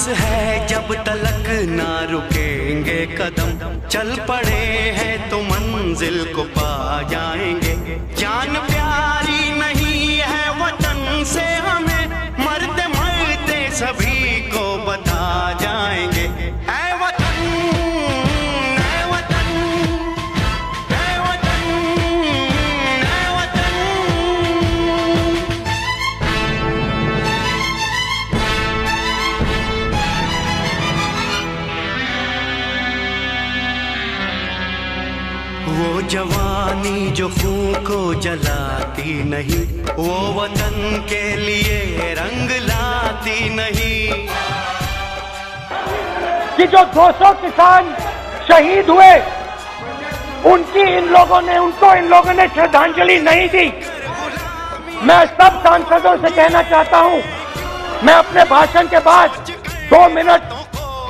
सांस है जब तलक ना रुकेंगे कदम, चल पड़े हैं तो मंजिल को पा जाएंगे। जान प्यारी नहीं है वतन से हमें, मरते मरते सभी को बता जाएंगे। ऐ वतन, ऐ वतन, ऐ वतन, ऐ वतन। वो जवानी जो खून को जलाती नहीं, वो वतन के लिए रंग लाती नहीं। कि जो 200 किसान शहीद हुए, उनको इन लोगों ने श्रद्धांजलि नहीं दी। मैं सब सांसदों से कहना चाहता हूं, मैं अपने भाषण के बाद 2 मिनट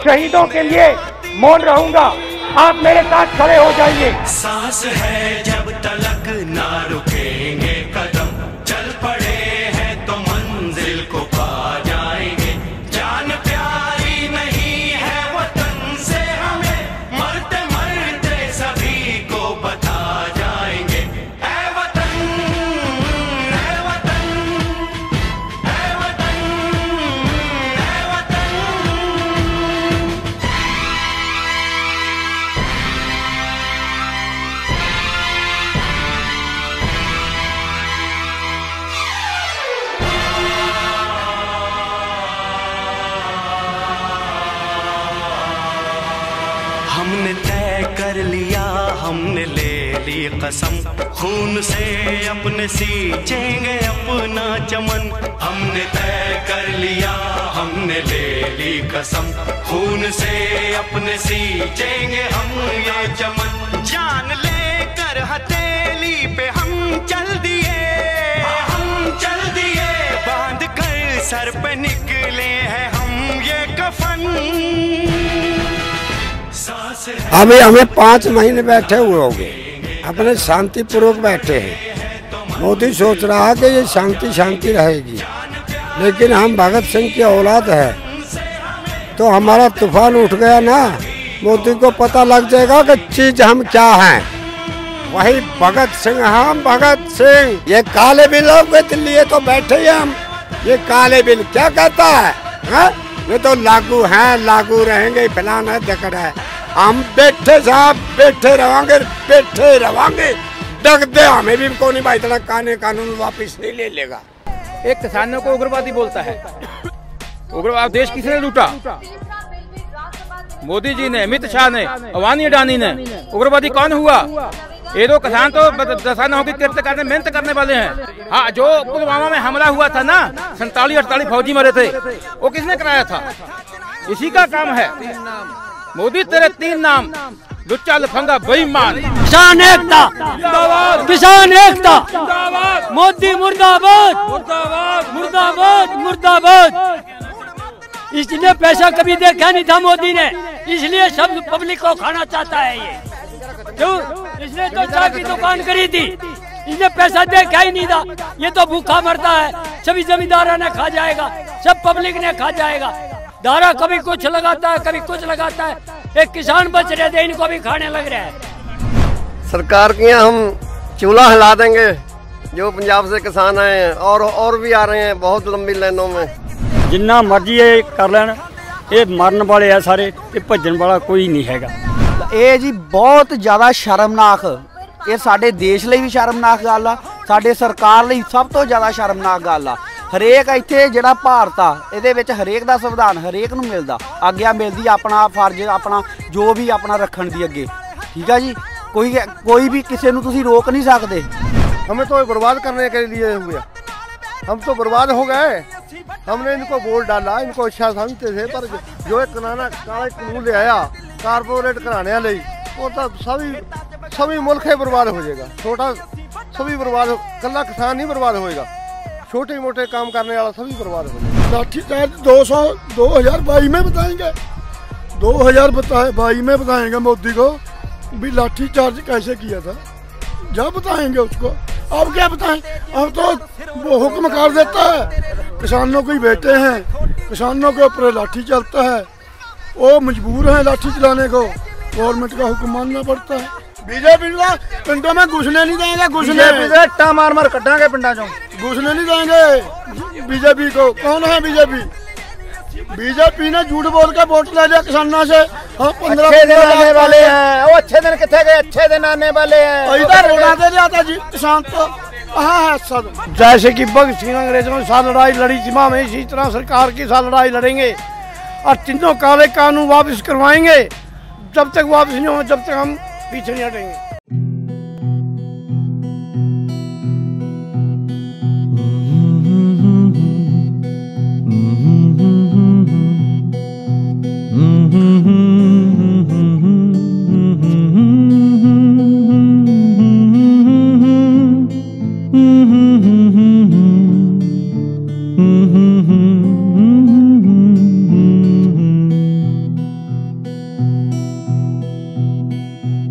शहीदों के लिए मौन रहूंगा। आप मेरे साथ खड़े हो जाइए। सांस है जब तलक ना रुकेंगे कदम, चल पड़े हैं तो मंजिल को पा जाएंगे। जान प्यारी नहीं है वतन से हमें, मरते मरते सभी को बता जाएंगे। ऐ वतन, ऐ वतन, ऐ वतन, ऐ वतन। हमने तय कर लिया, हमने ले ली कसम, खून से अपने सींचेंगे अपना चमन। हमने तय कर लिया, हमने ले ली कसम, खून से अपने सींचेंगे हम ये चमन। जान लेकर हथेली पे हम चल दिए, हम चल दिए, बांध कर सर पे निकले हैं हम ये कफन। अभी हमें 5 महीने बैठे हुए हो गए, अपने शांतिपूर्वक बैठे हैं। मोदी सोच रहा है कि ये शांति शांति रहेगी, लेकिन हम भगत सिंह की औलाद है, तो हमारा तूफान उठ गया ना। मोदी को पता लग जाएगा कि चीज हम क्या हैं। वही भगत सिंह, हम भगत सिंह। ये काले बिलों के लिए तो बैठे ही हम। ये काले बिल क्या कहता है? ये तो लागू हैं, लागू रहेंगे, फलाना है, दकड़ है। हम बैठे साहब, बैठे रहोगे, बैठे रहोगे। डग दे हमें भी को नहीं भाई, इतना कानून वापिस नहीं ले लेगा। एक किसानों को उग्रवादी बोलता है। उग्रवाद देश किसने लूटा? मोदी जी ने, अमित शाह ने, अवानी अडानी ने। उग्रवादी कौन हुआ? ये 2 किसान तो दशहरा की तीर्थ करने मेहनत करने वाले हैं। हाँ, जो पुलवामा में हमला हुआ था ना, 47-48 फौजी मरे थे, वो किसने कराया था? इसी का काम है। मोदी तेरे 3 नाम, लुच्चा लफंगा बेईमान। किसान एकता जिंदाबाद, किसान एकता जिंदाबाद, मोदी मुर्दाबाद, मुर्दाबाद, मुर्दाबाद, मुर्दाबाद। इसने पैसा कभी देखा नहीं था मोदी ने, इसलिए सब पब्लिक को खाना चाहता है ये। क्यों? इसने तो चाय की दुकान करी थी, इसने पैसा देखा ही नहीं था। ये तो भूखा मरता है, सभी जमींदारों ने खा जाएगा, सब पब्लिक ने खा जाएगा। दारा कभी कुछ लगाता है, कभी कुछ लगाता है। एक किसान बच रहे थे, इनको भी खाने लग रहा है। सरकार के यहाँ हम चूल्हा हिला देंगे। जो पंजाब से किसान आए और भी आ रहे हैं बहुत लंबी लाइनों में। जिन्ना मर्जी ये कर लेन, ये मरन वाले है सारे, ये भजन वाला कोई नहीं हैगा। ਇਹ ਜੀ ਬਹੁਤ ਜ਼ਿਆਦਾ ਸ਼ਰਮਨਾਕ, ਇਹ ਸਾਡੇ ਦੇਸ਼ ਲਈ ਵੀ ਸ਼ਰਮਨਾਕ ਗੱਲ ਆ, ਸਾਡੇ ਸਰਕਾਰ ਲਈ ਸਭ ਤੋਂ ਜ਼ਿਆਦਾ ਸ਼ਰਮਨਾਕ ਗੱਲ ਆ। ਹਰੇਕ ਇੱਥੇ ਜਿਹੜਾ ਭਾਰਤ ਆ, ਇਹਦੇ ਵਿੱਚ ਹਰੇਕ ਦਾ ਸੰਵਿਧਾਨ ਹਰੇਕ ਨੂੰ ਮਿਲਦਾ, ਆਗਿਆ ਮਿਲਦੀ, ਆਪਣਾ ਫਰਜ਼ ਆਪਣਾ ਜੋ ਵੀ ਆਪਣਾ ਰੱਖਣ ਦੀ ਅੱਗੇ। ਠੀਕ ਆ ਜੀ, ਕੋਈ ਵੀ ਕਿਸੇ ਨੂੰ ਤੁਸੀਂ रोक नहीं सकते। हमें तो बर्बाद करने के लिए हुआ, हम तो बर्बाद हो गए। हमने इनको वोट डाला, इनको अच्छा समझते थे, पर जो एक काला कानून ले आया कारपोरेट कराने वाले, वो तो सभी मुल्क ही बर्बाद हो जाएगा। छोटा सभी बर्बाद हो, कल्ला किसान नहीं बर्बाद होएगा, छोटे मोटे काम करने वाला सभी बर्बाद हो जाएगा। लाठीचार्ज 2022 में बताएंगे, 2022 में बताएंगे मोदी को भी लाठीचार्ज कैसे किया था, जब बताएंगे उसको। अब क्या बताएं, अब तो वो हुक्म कर देता है, किसानों को ही बेटे हैं, किसानों के ऊपर लाठी चलता है, वो मजबूर हैं लाठी चलाने को, गवर्नमेंट का हुक्म मानना पड़ता है। बीजेपी पिंडों में घुसने नहीं देंगे, घुसने मार मार कटांगे पिंडा चो, घुसने नहीं देंगे बीजेपी को। कौन है बीजेपी? बीजेपी ने झूठ बोल के वोट ले लिया किसानों से। हाँ, 15 दिन आने वाले हैं, वो अच्छे दिन कितने गए, अच्छे दिन आने वाले हैं। इधर रोना दे जाता जी किसान तो कहाँ है सब। जैसे कि भगत सिंह अंग्रेजों के साथ लड़ाई लड़ी सीमा में, इसी तरह सरकार के साथ लड़ाई लड़ेंगे और तीनों काले कानून वापस करवाएंगे। जब तक वापस नहीं हो, जब तक हम पीछे नहीं हटेंगे।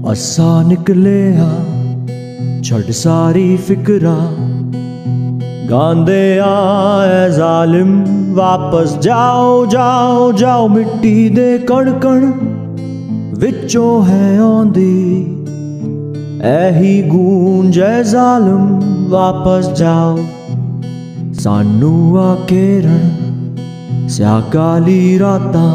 असा निकले छड़ सारी फिकरा, गांदे आए जालिम वापस जाओ जाओ जाओ, मिट्टी दे कण कण विचों है आंदी, ऐही गूंज है जालिम वापस जाओ। सानू आके रण स्या काली रातां,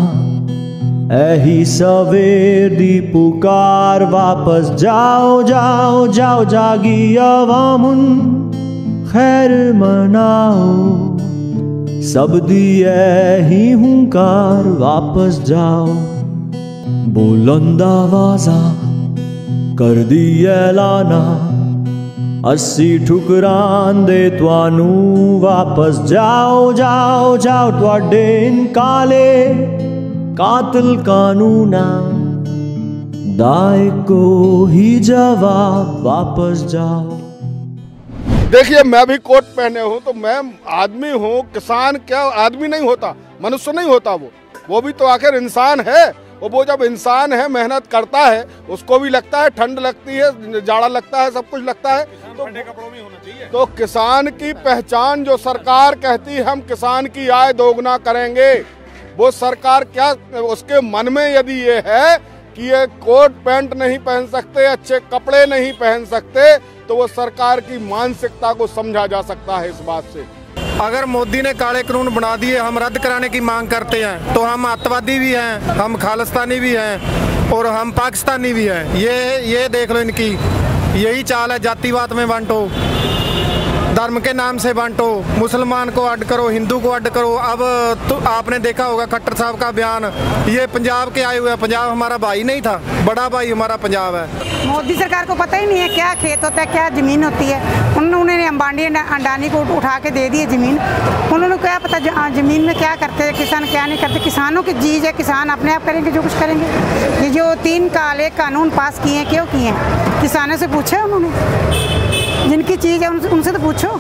ऐही सवेर दी पुकार, वापस जाओ जाओ जाओ, जागी अवामुन खैर मनाओ, सब दी ऐही हुंकार, वापस जाओ। बुलंद आवाज़ा कर दी ऐलाना, अस्सी ठुकरां दे तुहानू, वापस जाओ जाओ जाओ, तुहाडे इन काले कातिल कानूना दाए को ही जवाब, वापस जाओ। देखिए, मैं भी कोट पहने हूँ तो मैं आदमी हूँ। किसान क्या आदमी नहीं होता, मनुष्य नहीं होता, वो भी तो आखिर इंसान है। वो जब इंसान है, मेहनत करता है, उसको भी लगता है ठंड लगती है, जाड़ा लगता है, सब कुछ लगता है, तो कपड़ों में होना चाहिए। तो किसान की पहचान जो सरकार कहती है हम किसान की आय दोगुना करेंगे, वो सरकार क्या उसके मन में यदि ये है कि ये कोट पैंट नहीं पहन सकते, अच्छे कपड़े नहीं पहन सकते, तो वो सरकार की मानसिकता को समझा जा सकता है इस बात से। अगर मोदी ने काले कानून बना दिए, हम रद्द कराने की मांग करते हैं, तो हम आतंकवादी भी हैं, हम खालिस्तानी भी हैं और हम पाकिस्तानी भी हैं। ये देख लो, इनकी यही चाल है, जातिवाद में बांटो, धर्म के नाम से बांटो, मुसलमान को अड करो, हिंदू को अड करो। अब तो आपने देखा होगा खट्टर साहब का बयान, ये पंजाब के आए हुए हैं, पंजाब हमारा भाई नहीं था, बड़ा भाई हमारा पंजाब है। मोदी सरकार को पता ही नहीं है क्या खेत होता है, क्या ज़मीन होती है। उन्होंने अंबानी अडानी को उठा के दे दी ज़मीन, उन्होंने क्या पता ज़मीन में क्या करते हैं किसान, क्या नहीं करते। किसानों की चीज़ है, किसान अपने आप करेंगे जो कुछ करेंगे। ये जो 3 काले कानून पास किए हैं, क्यों किए हैं? किसानों से पूछे उन्होंने, जिनकी चीज़ है उनसे तो पूछो।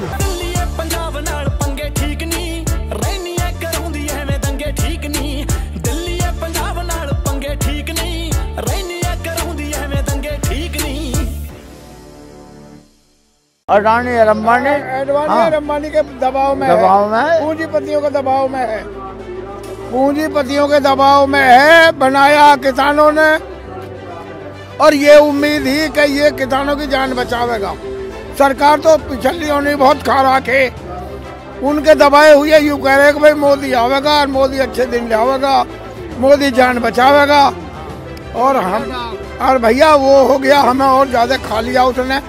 अडानी अंबानी के दबाव में है, पूंजीपतियों के दबाव में है, पूंजीपतियों के दबाव में है, बनाया किसानों ने, और ये उम्मीद ही कि ये किसानों की जान बचावेगा। सरकार तो पिछली होनी बहुत खा के उनके दबाए हुए यूँ कह रहे कि भाई मोदी आवेगा और मोदी अच्छे दिन लावेगा, मोदी जान बचावेगा, और भैया वो हो गया, हमें और ज़्यादा खा लिया उसने,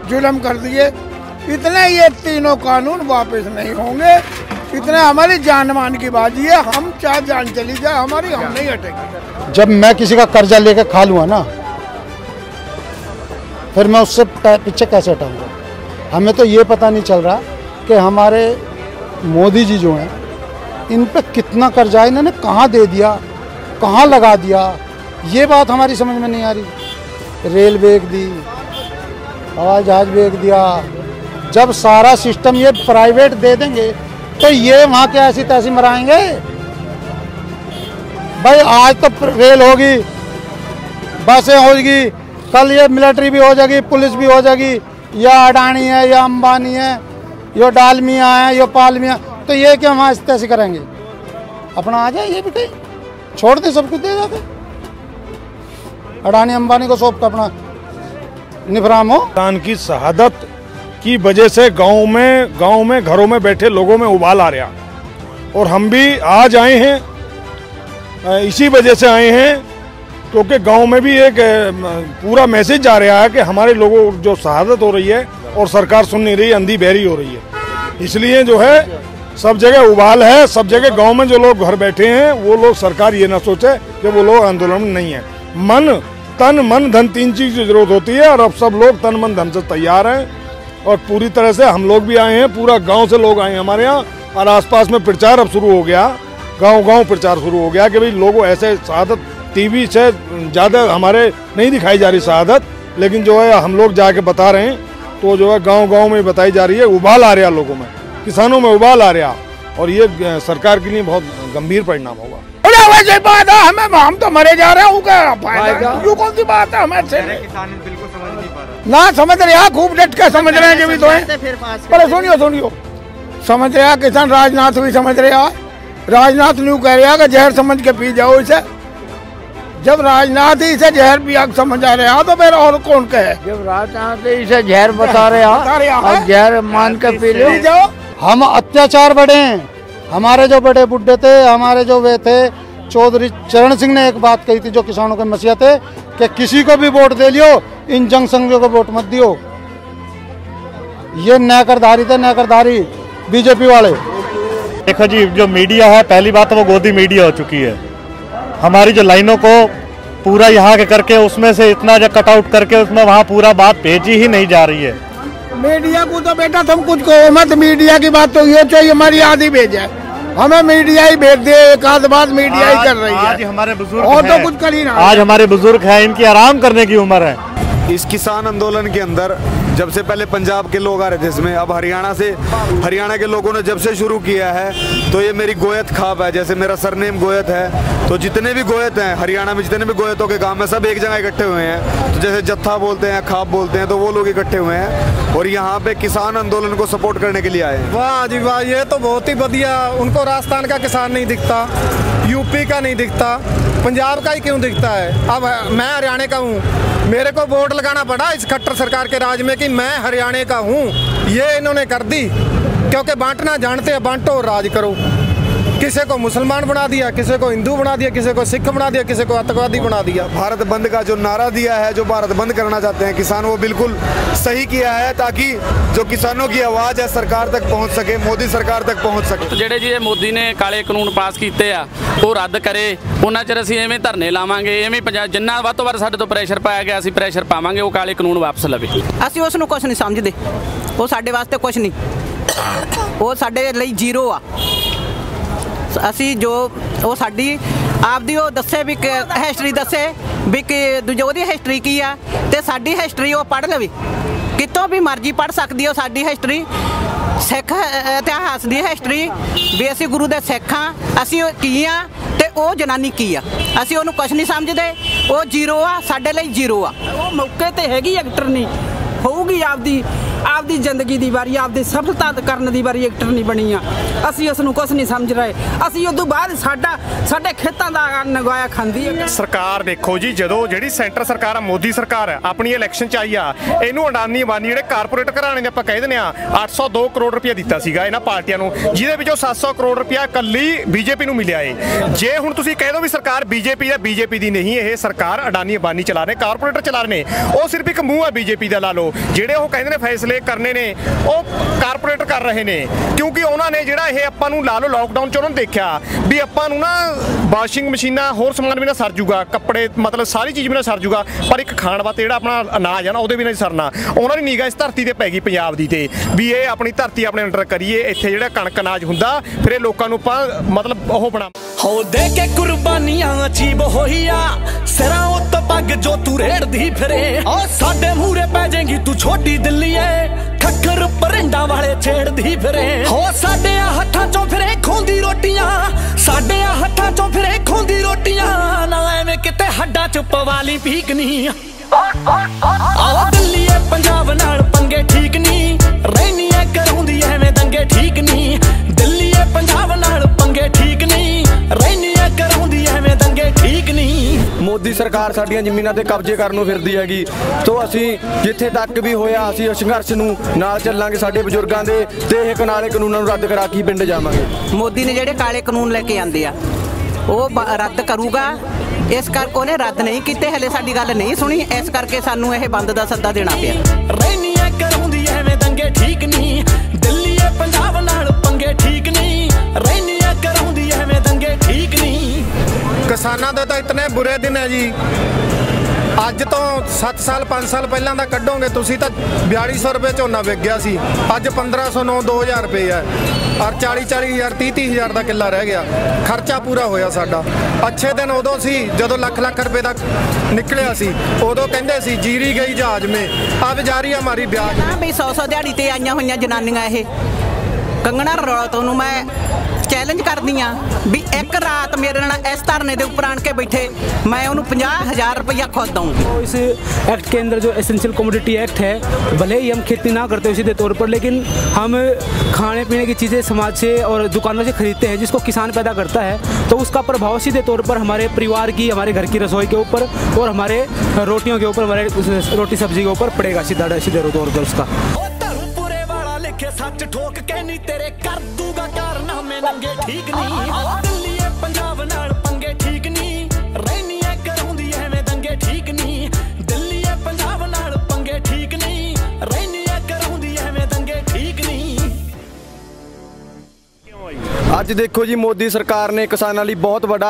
जुल्म कर दिए। इतने ये 3 कानून वापस नहीं होंगे, इतने हमारी जान मान की बाजी है। हम चाहे जान चली जाए हमारी, हम नहीं हटेंगे। जब मैं किसी का कर्जा लेकर खा लूँगा ना, फिर मैं उससे पीछे कैसे हटाऊंगा? हमें तो ये पता नहीं चल रहा कि हमारे मोदी जी जो हैं, इन पे कितना कर्जा इन्होंने कहाँ दे दिया, कहाँ लगा दिया, ये बात हमारी समझ में नहीं आ रही। रेल बेच दी, हवाई जहाज बेच दिया। जब सारा सिस्टम ये प्राइवेट दे देंगे तो ये वहाँ के ऐसी तैसी मराएंगे। भाई आज तो रेल होगी, बसें होगी, कल ये मिलिट्री भी हो जाएगी, पुलिस भी हो जाएगी। या अडानी है, या अंबानी है, यो डालमिया है, यो पालमिया, तो ये क्यों वहाँ ऐसी तैसी करेंगे? अपना आ जाए, ये भी कहीं छोड़ दे, सब कुछ दे जाके अडानी अंबानी को सौंप अपना निफराम हो। किसान की शहादत की वजह से गांव में घरों में बैठे लोगों में उबाल आ रहा, और हम भी आज आए हैं इसी वजह से आए हैं, क्योंकि गांव में भी एक पूरा मैसेज जा रहा है कि हमारे लोगों जो शहादत हो रही है और सरकार सुन नहीं रही, अंधी बहरी हो रही है। इसलिए जो है सब जगह उबाल है, सब जगह गांव में जो लोग घर बैठे हैं वो लोग, सरकार ये ना सोचे कि वो लोग आंदोलन में नहीं है। तन मन धन 3 चीज की जरूरत होती है, और अब सब लोग तन मन धन से तैयार हैं और पूरी तरह से हम लोग भी आए हैं, पूरा गांव से लोग आए हैं हमारे यहाँ, और आसपास में प्रचार अब शुरू हो गया, गांव प्रचार शुरू हो गया कि भाई लोगों ऐसे शहादत टीवी से ज़्यादा हमारे नहीं दिखाई जा रही शहादत, लेकिन जो है हम लोग जाके बता रहे हैं, तो जो है गांव में बताई जा रही है, उबाल आ रहा लोगों में, किसानों में उबाल आ रहा, और ये सरकार के लिए बहुत गंभीर परिणाम होगा। वैसे बात है, हम तो मरे जा रहे हैं, क्या फायदा? यूँ कौन सी बात है? हमें किसान बिल्कुल समझ नहीं पा रहा ना, समझ रहे खूब डट के समझ रहे हैं, जब भी तो है। पर सुनियो समझ रहे किसान, राजनाथ भी समझ रहे, राजनाथ न्यू कह रहा कि जहर समझ के पी जाओ इसे। जब राजनाथ ही इसे जहर पिया समझ आ रहा, तो फिर और कौन कहे? जब राजनाथ ही इसे जहर बता रहे, जहर मान के पी लो। हम अत्याचार बढ़े हैं, हमारे जो बड़े बुड्ढे थे, हमारे जो वे थे, चौधरी चरण सिंह ने एक बात कही थी जो किसानों के मसीहा थे, कि किसी को भी वोट दे लियो, इन जंग संघियों को वोट मत दियो। ये नैकरधारी थे, नैकरधारी बीजेपी वाले। देखो जी, जो मीडिया है, पहली बात तो वो गोदी मीडिया हो चुकी है। हमारी जो लाइनों को पूरा यहाँ के करके उसमें से इतना जो कटआउट करके उसमें वहाँ पूरा बात भेजी ही नहीं जा रही है। मीडिया को तो बेटा तुम कुछ कहो मत, मीडिया की बात तो ये चाहिए हमारी आधी भेजे, हमें मीडिया ही भेज दे, एक आध बात मीडिया ही कर रही है। आज हमारे बुजुर्ग और तो कुछ कर ही ना, आज हमारे बुजुर्ग हैं, इनकी आराम करने की उम्र है। इस किसान आंदोलन के अंदर जब से पहले पंजाब के लोग आ रहे थे इसमें, अब हरियाणा के लोगों ने जब से शुरू किया है, तो ये मेरी गोयत खाप है। जैसे मेरा सरनेम गोयत है, तो जितने भी गोयत हैं हरियाणा में, जितने भी गोयतों के गांव में, सब एक जगह इकट्ठे हुए हैं। तो जैसे जत्था बोलते हैं, खाप बोलते हैं, तो वो लोग इकट्ठे हुए हैं और यहाँ पे किसान आंदोलन को सपोर्ट करने के लिए आए। वाह जी वाह, ये तो बहुत ही बढ़िया। उनको राजस्थान का किसान नहीं दिखता, यूपी का नहीं दिखता, पंजाब का ही क्यों दिखता है? अब मैं हरियाणा का हूँ, मेरे को वोट लगाना पड़ा इस खट्टर सरकार के राज में कि मैं हरियाणा का हूँ। ये इन्होंने कर दी, क्योंकि बांटना जानते हैं, बांटो और राज करो। किसी को मुसलमान बना दिया, किसी को हिंदू बना दिया, किसी को सिख बना दिया, किसी को आतंकवादी बना दिया। भारत बंद का जो नारा दिया है, जो भारत बंद करना चाहते हैं किसान, वो बिल्कुल सही किया है, ताकि जो किसानों की आवाज़ है सरकार तक पहुंच सके, मोदी सरकार तक पहुंच सके। ਜਿਹੜੇ ਜੀ ਮੋਦੀ ਨੇ ਕਾਲੇ ਕਾਨੂੰਨ ਪਾਸ ਕੀਤੇ ਆ, ਉਹ ਰੱਦ ਕਰੇ। ਉਹਨਾਂ ਚਿਰ ਅਸੀਂ ਐਵੇਂ ਧਰਨੇ ਲਾਵਾਂਗੇ, ਐਵੇਂ ਪੰਜਾਬ ਜਿੰਨਾ ਵੱਧ ਤੋਂ ਵੱਧ ਸਾਡੇ ਤੋਂ ਪ੍ਰੈਸ਼ਰ ਪਾਇਆ ਗਿਆ, ਅਸੀਂ ਪ੍ਰੈਸ਼ਰ ਪਾਵਾਂਗੇ, ਉਹ ਕਾਲੇ ਕਾਨੂੰਨ ਵਾਪਸ ਲਵੇ। ਅਸੀਂ ਉਸ ਨੂੰ ਕੁਝ ਨਹੀਂ ਸਮਝਦੇ, ਉਹ ਸਾਡੇ ਵਾਸਤੇ ਕੁਝ ਨਹੀਂ, ਉਹ ਸਾਡੇ ਲਈ ਜ਼ੀਰੋ ਆ। ਅਸੀਂ ਜੋ ਉਹ ਸਾਡੀ ਆਪਦੀ ਉਹ ਦੱਸੇ ਵੀ ਹਿਸਟਰੀ ਦੱਸੇ ਵੀ ਕਿ ਦੂਜੇ ਉਹਦੀ ਹਿਸਟਰੀ ਕੀ ਆ, ਤੇ ਸਾਡੀ ਹਿਸਟਰੀ ਉਹ ਪੜ੍ਹ ਲਵੇ, ਕਿਤੋਂ ਵੀ ਮਰਜ਼ੀ ਪੜ੍ਹ ਸਕਦੀ ਉਹ ਸਾਡੀ ਹਿਸਟਰੀ, ਸਿੱਖ ਇਤਿਹਾਸ ਦੀ ਹਿਸਟਰੀ ਵੀ ਅਸੀਂ ਗੁਰੂ ਦੇ ਸਿੱਖ ਹਾਂ, ਅਸੀਂ ਕੀ ਆ ਤੇ ਉਹ ਜਨਾਨੀ ਕੀ ਆ। ਅਸੀਂ ਉਹਨੂੰ ਕੁਛ ਨਹੀਂ ਸਮਝਦੇ, ਉਹ ਜ਼ੀਰੋ ਆ, ਸਾਡੇ ਲਈ ਜ਼ੀਰੋ ਆ। ਉਹ ਮੌਕੇ ਤੇ ਹੈਗੀ ਐਕਟਰ ਨਹੀਂ ਹੋਊਗੀ, ਆਪਦੀ ਜ਼ਿੰਦਗੀ ਦੀ ਵਾਰੀ, ਆਪਦੀ ਸਫਲਤਾ ਕਰਨ ਦੀ ਵਾਰੀ ਐਕਟਰ ਨਹੀਂ ਬਣੀ ਆ। ਅਸੀਂ ਉਸ ਨੂੰ ਕੁਛ ਨਹੀਂ ਸਮਝ ਰਹੇ। ਅਸੀਂ ਉਦੋਂ ਬਾਅਦ ਸਾਡੇ ਖੇਤਾਂ ਦਾ ਨਗਾਇਆ ਖਾਂਦੀ ਹੈ ਸਰਕਾਰ। ਦੇਖੋ ਜੀ, ਜਦੋਂ ਜਿਹੜੀ ਸੈਂਟਰ ਸਰਕਾਰ ਆ, ਮੋਦੀ ਸਰਕਾਰ ਆਪਣੀ ਇਲੈਕਸ਼ਨ ਚ ਆਈ ਆ, ਇਹਨੂੰ ਅਡਾਨੀ ਅੰਬਾਨੀ ਜਿਹੜੇ ਕਾਰਪੋਰੇਟ ਘਰਾਣੇ ਨੇ ਆਪਾਂ ਕਹਿ ਦਿੰਦੇ ਆ, 802 ਕਰੋੜ ਰੁਪਇਆ ਦਿੱਤਾ ਸੀਗਾ ਇਹਨਾਂ ਪਾਰਟੀਆਂ ਨੂੰ, ਜਿਹਦੇ ਵਿੱਚੋਂ 700 ਕਰੋੜ ਰੁਪਇਆ ਇਕੱਲੀ ਬੀਜੇਪੀ ਨੂੰ ਮਿਲਿਆ ਏ। ਜੇ ਹੁਣ ਤੁਸੀਂ ਕਹਿ ਦੋ ਵੀ ਸਰਕਾਰ ਬੀਜੇਪੀ ਹੈ, ਬੀਜੇਪੀ ਦੀ ਨਹੀਂ, ਇਹ ਸਰਕਾਰ ਅਡਾਨੀ ਅੰਬਾਨੀ ਚਲਾ ਰਹੇ, ਕਾਰਪੋਰੇਟਰ ਚਲਾ ਰਹੇ ਨੇ। ਉਹ ਸਿਰਫ ਇੱਕ ਮੂੰਹ ਹੈ ਬੀਜੇਪੀ ਦਾ, ਲਾ ਲਓ। ਜਿਹੜੇ ਉਹ ਕਹਿੰਦੇ ਨੇ ਫੈਸਲੇ ਕਰਨੇ ਨੇ, ਉਹ ਕਾਰਪੋਰੇਟਰ ਕਰ ਰਹੇ ਨੇ, ਕਿਉਂਕਿ ਉਹਨਾਂ ਨੇ ਜਿਹੜਾ ਇਹ ਆਪਾਂ ਨੂੰ ਲਾ ਲਓ ਲਾਕਡਾਊਨ 'ਚ ਉਹਨਾਂ ਨੇ ਦੇਖਿਆ ਵੀ ਆਪਾਂ ਨੂੰ ਨਾ ਵਾਸ਼ਿੰਗ ਮਸ਼ੀਨਾਂ ਹੋਰ ਸਮਾਨ ਵੀ ਨਾ ਸਰ ਜੂਗਾ, ਕੱਪੜੇ ਮਤਲਬ ਸਾਰੀ ਚੀਜ਼ ਵੀ ਨਾ ਸਰ ਜੂਗਾ, ਪਰ ਇੱਕ ਖਾਣ ਵਾਸਤੇ ਜਿਹੜਾ ਆਪਣਾ ਅਨਾਜ ਆ ਨਾ ਉਹਦੇ ਵੀ ਨਹੀਂ ਸਰਨਾ। ਉਹਨਾਂ ਦੀ ਨਿਗਾਹ ਇਸ ਧਰਤੀ ਤੇ ਪੈ ਗਈ ਪੰਜਾਬ ਦੀ ਤੇ ਵੀ ਇਹ ਆਪਣੀ ਧਰਤੀ ਆਪਣੇ ਅੰਡਰ ਕਰੀਏ, ਇੱਥੇ ਜਿਹੜਾ ਕਣਕ ਅਨਾਜ ਹੁੰਦਾ ਫਿਰ ਇਹ ਲੋਕਾਂ ਨੂੰ ਆਪਾਂ ਮਤਲਬ ਉਹ ਬਣਾ ਹੋ ਦੇ ਕੇ ਕੁਰਬਾਨੀਆਂ ਅਜੀਬ ਹੋਈਆਂ ਸਿਰਾਂ ਉੱਤੇ ਪੱਗ ਜੋ ਤੂੰ ਰੇੜਦੀ ਫਿਰੇ ਓ ਸਾਡੇ ਮੂਹਰੇ ਪੈ ਜਾਏਗੀ ਤੂੰ ਛੋਟੀ ਦਿੱਲੀਏ ਖੱਖਰ ਪਰਿੰਡਾਂ ਵਾਲੇ ਛੇੜਦੀ ਫਿਰੇ ਹੋ ਸਾਡੇ ਹੱਥਾਂ ਚੋਂ ਫਿਰੇ ਖੋਂਦੀ ਰੋਟੀਆਂ ਸਾਡੇ ਹੱਥਾਂ ਚੋਂ ਫਿਰੇ ਖੋਂਦੀ ਰੋਟੀਆਂ ਨਾ ਐਵੇਂ ਕਿਤੇ ਹੱਡਾਂ ਚ ਪਵਾਲੀ ਪੀਕ ਨਹੀਂ ਆਓ ਦਿੱਲੀਏ ਪੰਜਾਬ ਨਾਲ ਪੰਗੇ ਠੀਕ ਨਹੀਂ ਰਹਿਨੀ ਐ ਕਰਾਉਂਦੀ ਐਵੇਂ ਦੰਗੇ ਠੀਕ ਨਹੀਂ ਦਿੱਲੀਏ ਪੰਜਾਬ ਨਾਲ ਪੰਗੇ ਠੀਕ ਨਹੀਂ ਮੋਦੀ ਸਰਕਾਰ ਸਾਡੀਆਂ ਜ਼ਮੀਨਾਂ ਤੇ ਕਬਜ਼ੇ ਕਰਨ ਨੂੰ ਫਿਰਦੀ ਹੈਗੀ। ਤੋਂ ਅਸੀਂ ਜਿੱਥੇ ਤੱਕ ਵੀ ਹੋਇਆ ਅਸੀਂ ਸੰਘਰਸ਼ ਨੂੰ ਨਾਲ ਚੱਲਾਂਗੇ ਸਾਡੇ ਬਜ਼ੁਰਗਾਂ ਦੇ ਤੇ ਇਹ ਕਾਲੇ ਕਾਨੂੰਨਾਂ ਨੂੰ ਰੱਦ ਕਰਾ ਕੇ ਪਿੰਡ ਜਾਵਾਂਗੇ। ਮੋਦੀ ਨੇ ਜਿਹੜੇ ਕਾਲੇ ਕਾਨੂੰਨ ਲੈ ਕੇ ਆਂਦੇ ਆ ਉਹ ਰੱਦ ਕਰੂਗਾ, ਇਸ ਕਰਕੇ ਉਹਨੇ ਰੱਦ ਨਹੀਂ ਕੀਤੇ, ਹਲੇ ਸਾਡੀ ਗੱਲ ਨਹੀਂ ਸੁਣੀ, ਇਸ ਕਰਕੇ ਸਾਨੂੰ ਇਹ ਬੰਦ ਦਾ ਸੱਦਾ ਦੇਣਾ ਪਿਆ। ਰਹਿਨੀਆਂ ਕਰਾਉਂਦੀ ਐਵੇਂ ਦੰਗੇ ਠੀਕ ਨਹੀਂ, ਦਿੱਲੀ ਪੰਜਾਬ ਨਾਲ ਪੰਗੇ ਠੀਕ ਨਹੀਂ, ਰਹਿਨੀਆਂ ਕਰਾਉਂਦੀ ਐਵੇਂ ਦੰਗੇ ਠੀਕ ਨਹੀਂ। ਕਿਸਾਨਾਂ ਦੇ ਤਾਂ ਇਤਨੇ ਬੁਰੇ ਦਿਨ ਹੈ ਜੀ, ਅੱਜ ਤੋਂ 7 ਸਾਲ 5 ਸਾਲ ਪਹਿਲਾਂ ਦਾ ਕੱਢੋਗੇ ਤੁਸੀਂ ਤਾਂ 4200 ਰੁਪਏ ਝੋਨਾ ਵਿਕ ਗਿਆ ਸੀ, ਅੱਜ 1509 2000 ਰੁਪਏ ਹੈ, ਔਰ 40-40,000 30-30,000 ਦਾ ਕਿੱਲਾ ਰਹਿ ਗਿਆ। ਖਰਚਾ ਪੂਰਾ ਹੋਇਆ ਸਾਡਾ। ਅੱਛੇ ਦਿਨ ਉਦੋਂ ਸੀ ਜਦੋਂ ਲੱਖ ਰੁਪਏ ਦਾ ਨਿਕਲਿਆ ਸੀ, ਉਦੋਂ ਕਹਿੰਦੇ ਸੀ ਜੀਰੀ ਗਈ ਜਹਾਜ਼ ਮੇ, ਅਬ ਜਾਰੀ ਹਮਾਰੀ ਵਿਆਜ। ਵੀ 100 ਦਿਹਾੜੀ ਤੇ ਆਈਆਂ ਹੋਈਆਂ ਜਨਾਨੀਆਂ ਇਹ ਕੰਗਣਾ ਰਣੌਤ ਨੂੰ ਮੈਂ ਚੈਲੰਜ ਕਰਦੀ हाँ भी एक रात मेरे नाल इस धरने के ऊपर आन के बैठे मैं उन्होंने 50,000 रुपया खुद दूँगी। इस एक्ट के अंदर जो एसेंशियल कमोडिटी एक्ट है, भले ही हम खेती ना करते सीधे तौर पर, लेकिन हम खाने पीने की चीज़ें समाज से और दुकानों से खरीदते हैं जिसको किसान पैदा करता है, तो उसका प्रभाव सीधे तौर पर हमारे परिवार की, हमारे घर की रसोई के ऊपर और हमारे रोटियों के ऊपर, हमारे रोटी सब्जी के ऊपर पड़ेगा सीधे तौर पर उसका। सच ठोक के नहीं तेरे कर दूंगा कारनामे नंगे ठीक नहीं, दिल्ली पंजाब नाल पंगे ठीक नहीं, रहनिया कराउंदी एवें दंगे ठीक नहीं, दिल्ली पंजाब नाल पंगे ठीक नहीं, रहनिया कराउंदी एवें दंगे ठीक नहीं। ਅੱਜ ਦੇਖੋ ਜੀ ਮੋਦੀ ਸਰਕਾਰ ਨੇ ਕਿਸਾਨਾਂ ਲਈ ਬਹੁਤ ਵੱਡਾ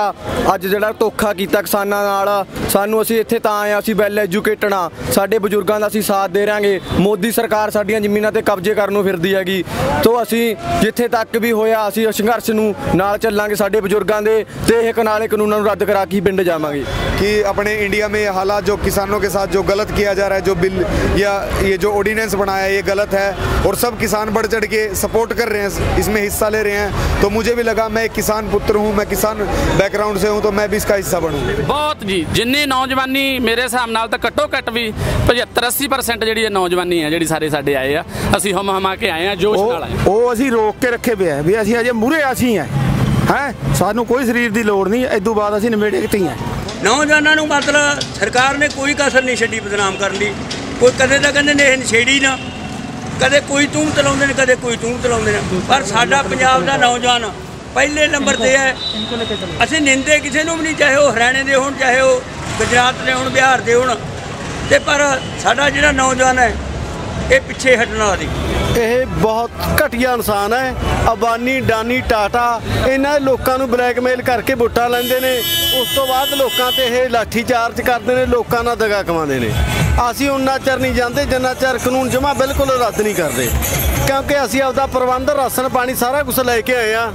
ਅੱਜ ਜਿਹੜਾ ਧੋਖਾ ਕੀਤਾ ਕਿਸਾਨਾਂ ਨਾਲ। ਸਾਨੂੰ ਅਸੀਂ ਇੱਥੇ ਤਾਂ ਆਏ, ਅਸੀਂ ਵੈਲ ਐਜੂਕੇਟਡ ਆ, ਸਾਡੇ ਬਜ਼ੁਰਗਾਂ ਦਾ ਅਸੀਂ ਸਾਥ ਦੇ ਰਾਂਗੇ। ਮੋਦੀ ਸਰਕਾਰ ਸਾਡੀਆਂ ਜ਼ਮੀਨਾਂ ਤੇ ਕਬਜ਼ੇ ਕਰਨ ਨੂੰ ਫਿਰਦੀ ਹੈਗੀ, ਤੋਂ ਅਸੀਂ ਜਿੱਥੇ ਤੱਕ ਵੀ ਹੋਇਆ ਅਸੀਂ ਸੰਘਰਸ਼ ਨੂੰ ਨਾਲ ਚੱਲਾਂਗੇ ਸਾਡੇ ਬਜ਼ੁਰਗਾਂ ਦੇ ਤੇ ਇਹ ਕਾਲੇ ਕਾਨੂੰਨਾਂ ਨੂੰ ਰੱਦ ਕਰਾ ਕੇ ਪਿੰਡ ਜਾਵਾਂਗੇ। कि अपने इंडिया में हालात जो किसानों के साथ जो गलत किया जा रहा है, जो बिल या ये जो ऑर्डिनेंस बनाया है ये गलत है और सब किसान बढ़ चढ़ के सपोर्ट कर रहे हैं, इसमें हिस्सा ले रहे हैं। तो मुझे भी लगा मैं एक किसान पुत्र हूँ, मैं किसान बैकग्राउंड से हूँ, तो मैं भी इसका हिस्सा बनूँ। बहुत जी जिन्नी नौजवानी मेरे हिसाब नाल तो घट्टो घट भी 75-80% जी नौजवानी है जी सारे साडे आए आ, असीं हम हमा के आए हैं जोश नाल आए। ਉਹ ਅਸੀਂ ਰੋਕ ਕੇ ਰੱਖੇ ਪਿਆ ਵੀ ਅਸੀਂ ਅਜੇ ਮੂਰੇ ਅਸੀਂ ਹੈ ਸਾਨੂੰ ਕੋਈ ਸਰੀਰ ਦੀ ਲੋੜ ਨਹੀਂ, ਇਦੋਂ ਬਾਅਦ ਅਸੀਂ ਨਵੇੜੇ ਕਿਤੇ ਆ। ਨੌਜਵਾਨਾਂ ਨੂੰ ਮਤਲਬ ਸਰਕਾਰ ਨੇ ਕੋਈ ਕਸਰ ਨਹੀਂ ਛੱਡੀ ਬਦਨਾਮ ਕਰਨ ਲਈ। ਕੋਈ ਕਦੇ ਤਾਂ ਕਹਿੰਦੇ ਨੇ ਇਹ ਨਸ਼ੇੜੀ ਨਾ, ਕਦੇ ਕੋਈ ਤੂੰ ਚਲਾਉਂਦੇ ਨੇ, ਕਦੇ ਕੋਈ ਤੂੰ ਚਲਾਉਂਦੇ ਨੇ, ਪਰ ਸਾਡਾ ਪੰਜਾਬ ਦਾ ਨੌਜਵਾਨ ਪਹਿਲੇ ਨੰਬਰ ਤੇ ਹੈ। ਅਸੀਂ ਨਿੰਦੇ ਕਿਸੇ ਨੂੰ ਵੀ ਨਹੀਂ, ਚਾਹੇ ਉਹ ਹਰਿਆਣੇ ਦੇ ਹੋਣ, ਚਾਹੇ ਉਹ ਗੁਜਰਾਤ ਦੇ ਹੋਣ, ਬਿਹਾਰ ਦੇ ਹੋਣ, ਤੇ ਪਰ ਸਾਡਾ ਜਿਹੜਾ ਨੌਜਵਾਨ ਹੈ ਇਹ ਪਿੱਛੇ ਹਟਣ ਵਾਲਾ ਨਹੀਂ। ਇਹ ਬਹੁਤ ਘਟੀਆ ਇਨਸਾਨ ਹੈ। ਅਬਾਨੀ, ਡਾਨੀ, ਟਾਟਾ ਇਹਨਾਂ ਲੋਕਾਂ ਨੂੰ ਬਲੈਕਮੇਲ ਕਰਕੇ ਵੋਟਾਂ ਲੈਂਦੇ ਨੇ, ਉਸ ਤੋਂ ਬਾਅਦ ਲੋਕਾਂ ਤੇ ਇਹ ਲਾਠੀ ਚਾਰਜ ਕਰਦੇ ਨੇ, ਲੋਕਾਂ ਨਾਲ ਦਗਾ ਕਮਾਉਂਦੇ ਨੇ। ਅਸੀਂ ਉਨਾ ਚਿਰ ਨਹੀਂ ਜਾਂਦੇ ਜਿੰਨਾ ਚਿਰ ਕਾਨੂੰਨ ਜਮਾ ਬਿਲਕੁਲ ਰੱਦ ਨਹੀਂ ਕਰਦੇ, ਕਿਉਂਕਿ ਅਸੀਂ ਆਪਦਾ ਪ੍ਰਬੰਧ ਰਾਸ਼ਨ ਪਾਣੀ ਸਾਰਾ ਕੁਝ ਲੈ ਕੇ ਆਏ ਆ,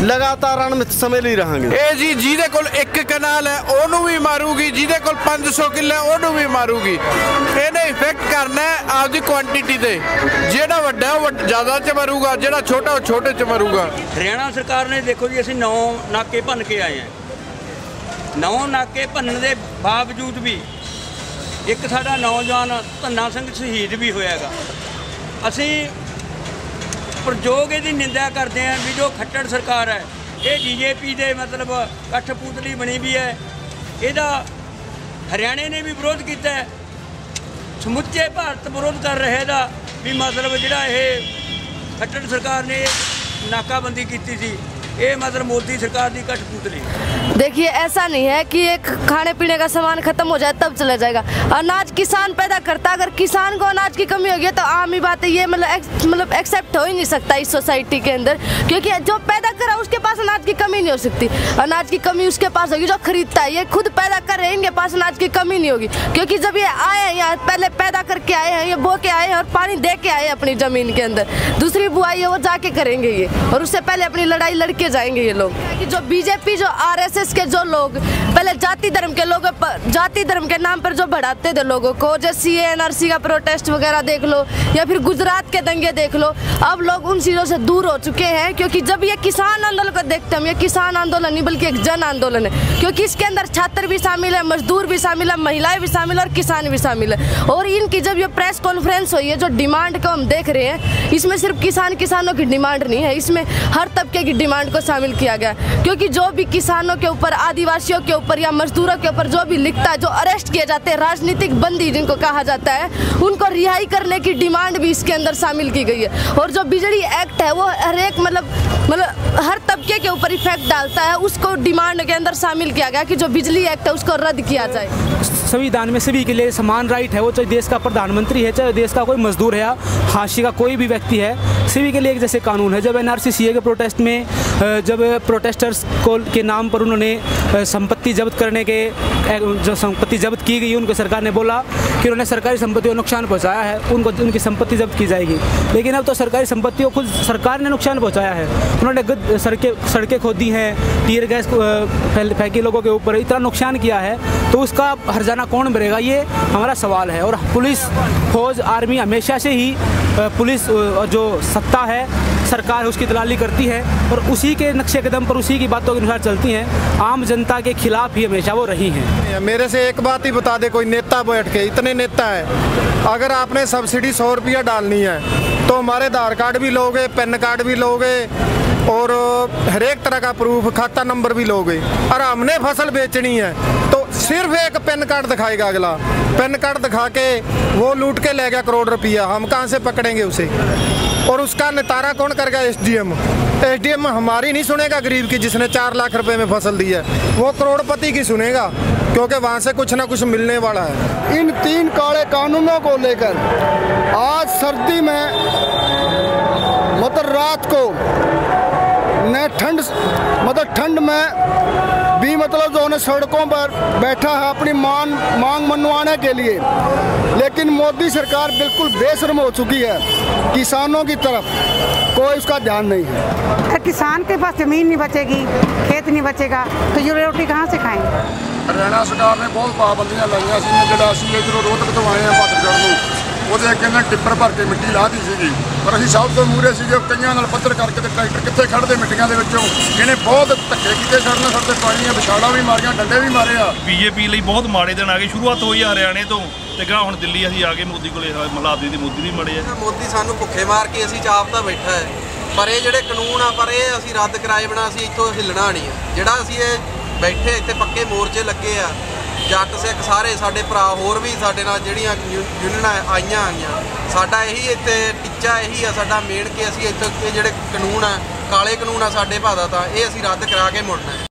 ਲਗਾਤਾਰ ਅਣਮਿੱਤ ਸਮੇਂ ਲਈ ਰਹਾਂਗੇ। ਇਹ ਜੀ ਜਿਹਦੇ ਕੋਲ 1 ਕਨਾਲ ਹੈ ਉਹਨੂੰ ਵੀ ਮਾਰੂਗੀ, ਜਿਹਦੇ ਕੋਲ 500 ਕਿੱਲੇ ਉਹਨੂੰ ਵੀ ਮਾਰੂਗੀ। ਇਹਨੇ ਇਫੈਕਟ ਕਰਨਾ ਆਪਦੀ ਕੁਆਂਟੀਟੀ ਤੇ, ਜਿਹੜਾ ਵੱਡਾ ਉਹ ਜ਼ਿਆਦਾ ਚ ਮਰੂਗਾ, ਜਿਹੜਾ ਛੋਟਾ ਉਹ ਛੋਟੇ ਚ ਮਰੂਗਾ। ਹਰਿਆਣਾ ਸਰਕਾਰ ਨੇ ਦੇਖੋ ਜੀ ਅਸੀਂ 9 ਨਾਕੇ ਭੰਨ ਕੇ ਆਏ ਹਾਂ, 9 ਨਾਕੇ ਭੰਨਣ ਦੇ ਬਾਵਜੂਦ ਵੀ ਇੱਕ ਸਾਡਾ ਨੌਜਵਾਨ ਧੰਨਾ ਸਿੰਘ ਸ਼ਹੀਦ ਵੀ ਹੋਇਆਗਾ। ਅਸੀਂ ਪ੍ਰਯੋਗ ਇਹਦੀ ਨਿੰਦਾ ਕਰਦੇ हैं भी जो खट्टर सरकार है ये बीजेपी ਦੇ मतलब कठपुतली बनी भी है, ਇਹਦਾ ਹਰਿਆਣੇ ਨੇ ਵੀ ਵਿਰੋਧ ਕੀਤਾ ਹੈ, ਸਮੁੱਚੇ ਭਾਰਤ ਵਿਰੋਧ ਕਰ ਰਿਹਾ ਇਹਦਾ ਵੀ मतलब ਜਿਹੜਾ ਇਹ ਖੱਟੜ ਸਰਕਾਰ ਨੇ ਨਾਕਾਬੰਦੀ ਕੀਤੀ ਸੀ, ये मतलब मोदी सरकार की कठपुतली। देखिए ऐसा नहीं है कि एक खाने पीने का सामान खत्म हो जाए तब चला जाएगा। अनाज किसान पैदा करता, अगर किसान को अनाज की कमी होगी तो आम ही बात है, ये मतलब एक्सेप्ट हो ही नहीं सकता इस सोसाइटी के अंदर, क्योंकि जो पैदा करा उसके पास अनाज की कमी नहीं हो सकती। अनाज की कमी उसके पास होगी जो खरीदता है, ये खुद पैदा कर रहे हैं, इनके पास अनाज की कमी नहीं होगी, क्योंकि जब ये आए हैं यहाँ पहले पैदा करके आए हैं, ये बो के आए हैं और पानी दे के आए हैं अपनी ज़मीन के अंदर। दूसरी बुआई है वो जाके करेंगे ये, और उससे पहले अपनी लड़ाई लड़के जाएंगे ये लोग। कि जो बीजेपी, जो आरएसएस के जो लोग पहले जाति धर्म के लोग, जाति धर्म के नाम पर जो बढ़ाते थे लोगों को, जैसे एनआरसी का प्रोटेस्ट वगैरह देख लो या फिर गुजरात के दंगे देख लो, अब लोग उन चीज़ों से दूर हो चुके हैं। क्योंकि जब ये किसान आंदोलन को देखते हम, ये किसान आंदोलन नहीं बल्कि एक जन आंदोलन है, क्योंकि इसके अंदर छात्र भी शामिल है, मजदूर भी शामिल है, महिलाएं भी शामिल है और किसान भी शामिल है। और इनकी जब ये प्रेस कॉन्फ्रेंस हुई है, जो डिमांड को हम देख रहे हैं, इसमें सिर्फ किसानों की डिमांड नहीं है, इसमें हर तबके की डिमांड को शामिल किया गया, क्योंकि जो भी किसानों के ऊपर, आदिवासियों के ऊपर या मजदूरों के ऊपर जो भी लिखता है, जो अरेस्ट किए जाते हैं, राजनीतिक बंदी जिनको कहा जाता है, उनको रिहाई करने की डिमांड भी इसके अंदर शामिल की गई है। और जो बिजली एक्ट है वो हर एक मतलब हर तबके के ऊपर इफेक्ट डालता है, उसको डिमांड के अंदर शामिल किया गया कि जो बिजली एक्ट है उसको रद्द किया जाए। संविधान में सभी के लिए समान राइट है, वो चाहे देश का प्रधानमंत्री है, चाहे देश का कोई मजदूर है या हाशिए का कोई भी व्यक्ति है, सभी के लिए एक जैसे कानून है। जब NRC CA के प्रोटेस्ट में जब प्रोटेस्टर्स को के नाम पर उन्होंने संपत्ति जब्त करने के, जो संपत्ति जब्त की गई, उनको सरकार ने बोला कि उन्होंने सरकारी संपत्ति को नुकसान पहुंचाया है, उनको उनकी संपत्ति जब्त की जाएगी। लेकिन अब तो सरकारी संपत्तियों को खुद सरकार ने नुकसान पहुंचाया है। उन्होंने सड़कें खोदी हैं, टीयर गैस फेंकी लोगों के ऊपर, इतना नुकसान किया है, तो उसका हर्जाना कौन भरेगा, ये हमारा सवाल है। और पुलिस, फौज, आर्मी हमेशा से ही पुलिस जो सत्ता है, सरकार है, उसकी दलाली करती है और उसी के नक्शे कदम पर, उसी की बातों के अनुसार चलती हैं। आम जनता के खिलाफ ही हमेशा वो रही हैं। मेरे से एक बात ही बता दे कोई नेता बैठ के, इतने नेता है, अगर आपने सब्सिडी 100 रुपया डालनी है तो हमारे आधार कार्ड भी लोगे, पैन कार्ड भी लोगे और हर एक तरह का प्रूफ, खाता नंबर भी लोगे। और हमने फसल बेचनी है तो सिर्फ एक पैन कार्ड दिखाएगा, अगला पैन कार्ड दिखा के वो लूट के ले गया करोड़ रुपया, हम कहाँ से पकड़ेंगे उसे? और उसका नितारा कौन करेगा? SDM हमारी नहीं सुनेगा गरीब की, जिसने 4 लाख रुपए में फसल दी है, वो करोड़पति की सुनेगा, क्योंकि वहाँ से कुछ ना कुछ मिलने वाला है। इन 3 काले कानूनों को लेकर आज सर्दी में मतलब रात को न ठंड में भी मतलब जो उन्हें सड़कों पर बैठा है अपनी मांग मनवाने के लिए, लेकिन मोदी सरकार बिल्कुल बेशर्म हो चुकी है। किसानों की तरफ कोई उसका ध्यान नहीं है। किसान के पास जमीन नहीं बचेगी, खेत नहीं बचेगा तो ये रोटी कहाँ से खाएंगे? हरियाणा सरकार ने बहुत पाबंदियां लाइया सी, जो असं इधरों रोहतक तो आए हैं भादरगढ़ में, ਉਹਦੇ ਅੱਗੇ ਨਾ ਟਿੱਪਰ ਭਰ ਕੇ ਮਿੱਟੀ ਲਾਹਦੀ ਸੀਗੀ, ਪਰ ਅਸੀਂ ਸਭ ਤੋਂ ਮੂਹਰੇ ਸੀਗੇ, ਕਈਆਂ ਨਾਲ ਪੱਧਰ ਕਰਕੇ ਤੇ ਟਰੈਕਟਰ ਕਿੱਥੇ ਖੜਦੇ ਮਿੱਟੀਆਂ ਦੇ ਵਿੱਚੋਂ, ਇਹਨੇ ਬਹੁਤ ਧੱਕੇ ਕੀਤੇ ਸਾਡੇ ਨਾਲ, ਸਾਡੇ ਪਾਣੀਆਂ ਵਿਛਾੜਾਂ ਵੀ ਮਾਰੀਆਂ, ਡੰਡੇ ਵੀ ਮਾਰੇ ਆ। BJP ਲਈ ਬਹੁਤ ਮਾੜੇ ਦਿਨ ਆ ਗਏ, ਸ਼ੁਰੂਆਤ ਹੋਈ ਆ ਹਰਿਆਣੇ ਤੋਂ ਤੇ ਗਾਂ ਹੁਣ ਦਿੱਲੀ ਅਸੀਂ ਆ ਗਏ ਮੋਦੀ ਕੋਲੇ, ਮਲਾਦੀ ਦੀ ਮੋਦੀ ਵੀ ਮੜੇ ਆ। ਮੋਦੀ ਸਾਨੂੰ ਭੁੱਖੇ ਮਾਰ ਕੇ ਅਸੀਂ ਚਾਪ ਤਾਂ ਬੈਠਾ ਹੈ, ਪਰ ਇਹ ਜਿਹੜੇ ਕਾਨੂੰਨ ਆ ਪਰ ਇਹ ਅਸੀਂ ਰੱਦ ਕਰਾਏ ਬਿਨਾਂ ਅਸੀਂ ਇੱਥੋਂ ਹਿੱਲਣਾ ਨਹੀਂ ਆ। ਜਿਹੜਾ ਅਸੀਂ ਇਹ ਬੈਠੇ ਇੱਥੇ ਪੱਕੇ ਮੋਰਚੇ ਲੱਗੇ ਆ, ਜੱਟ ਸਿੱਖ ਸਾਰੇ ਸਾਡੇ ਭਰਾ ਹੋਰ ਵੀ ਸਾਡੇ ਨਾਲ ਜਿਹੜੀਆਂ ਯੂਨੀਅਨਾਂ ਆਈਆਂ ਸਾਡਾ ਇਹੀ ਇੱਥੇ ਟੀਚਾ ਇਹੀ ਆ ਸਾਡਾ ਮੇਨ ਕਿ ਅਸੀਂ ਇੱਥੇ ਜਿਹੜੇ ਕਾਨੂੰਨ ਆ, ਕਾਲੇ ਕਾਨੂੰਨ ਆ ਸਾਡੇ ਭਾਦਾ ਤਾਂ ਇਹ ਅਸੀਂ ਰੱਦ ਕਰਾ ਕੇ ਮੁੜਨਾ ਹੈ।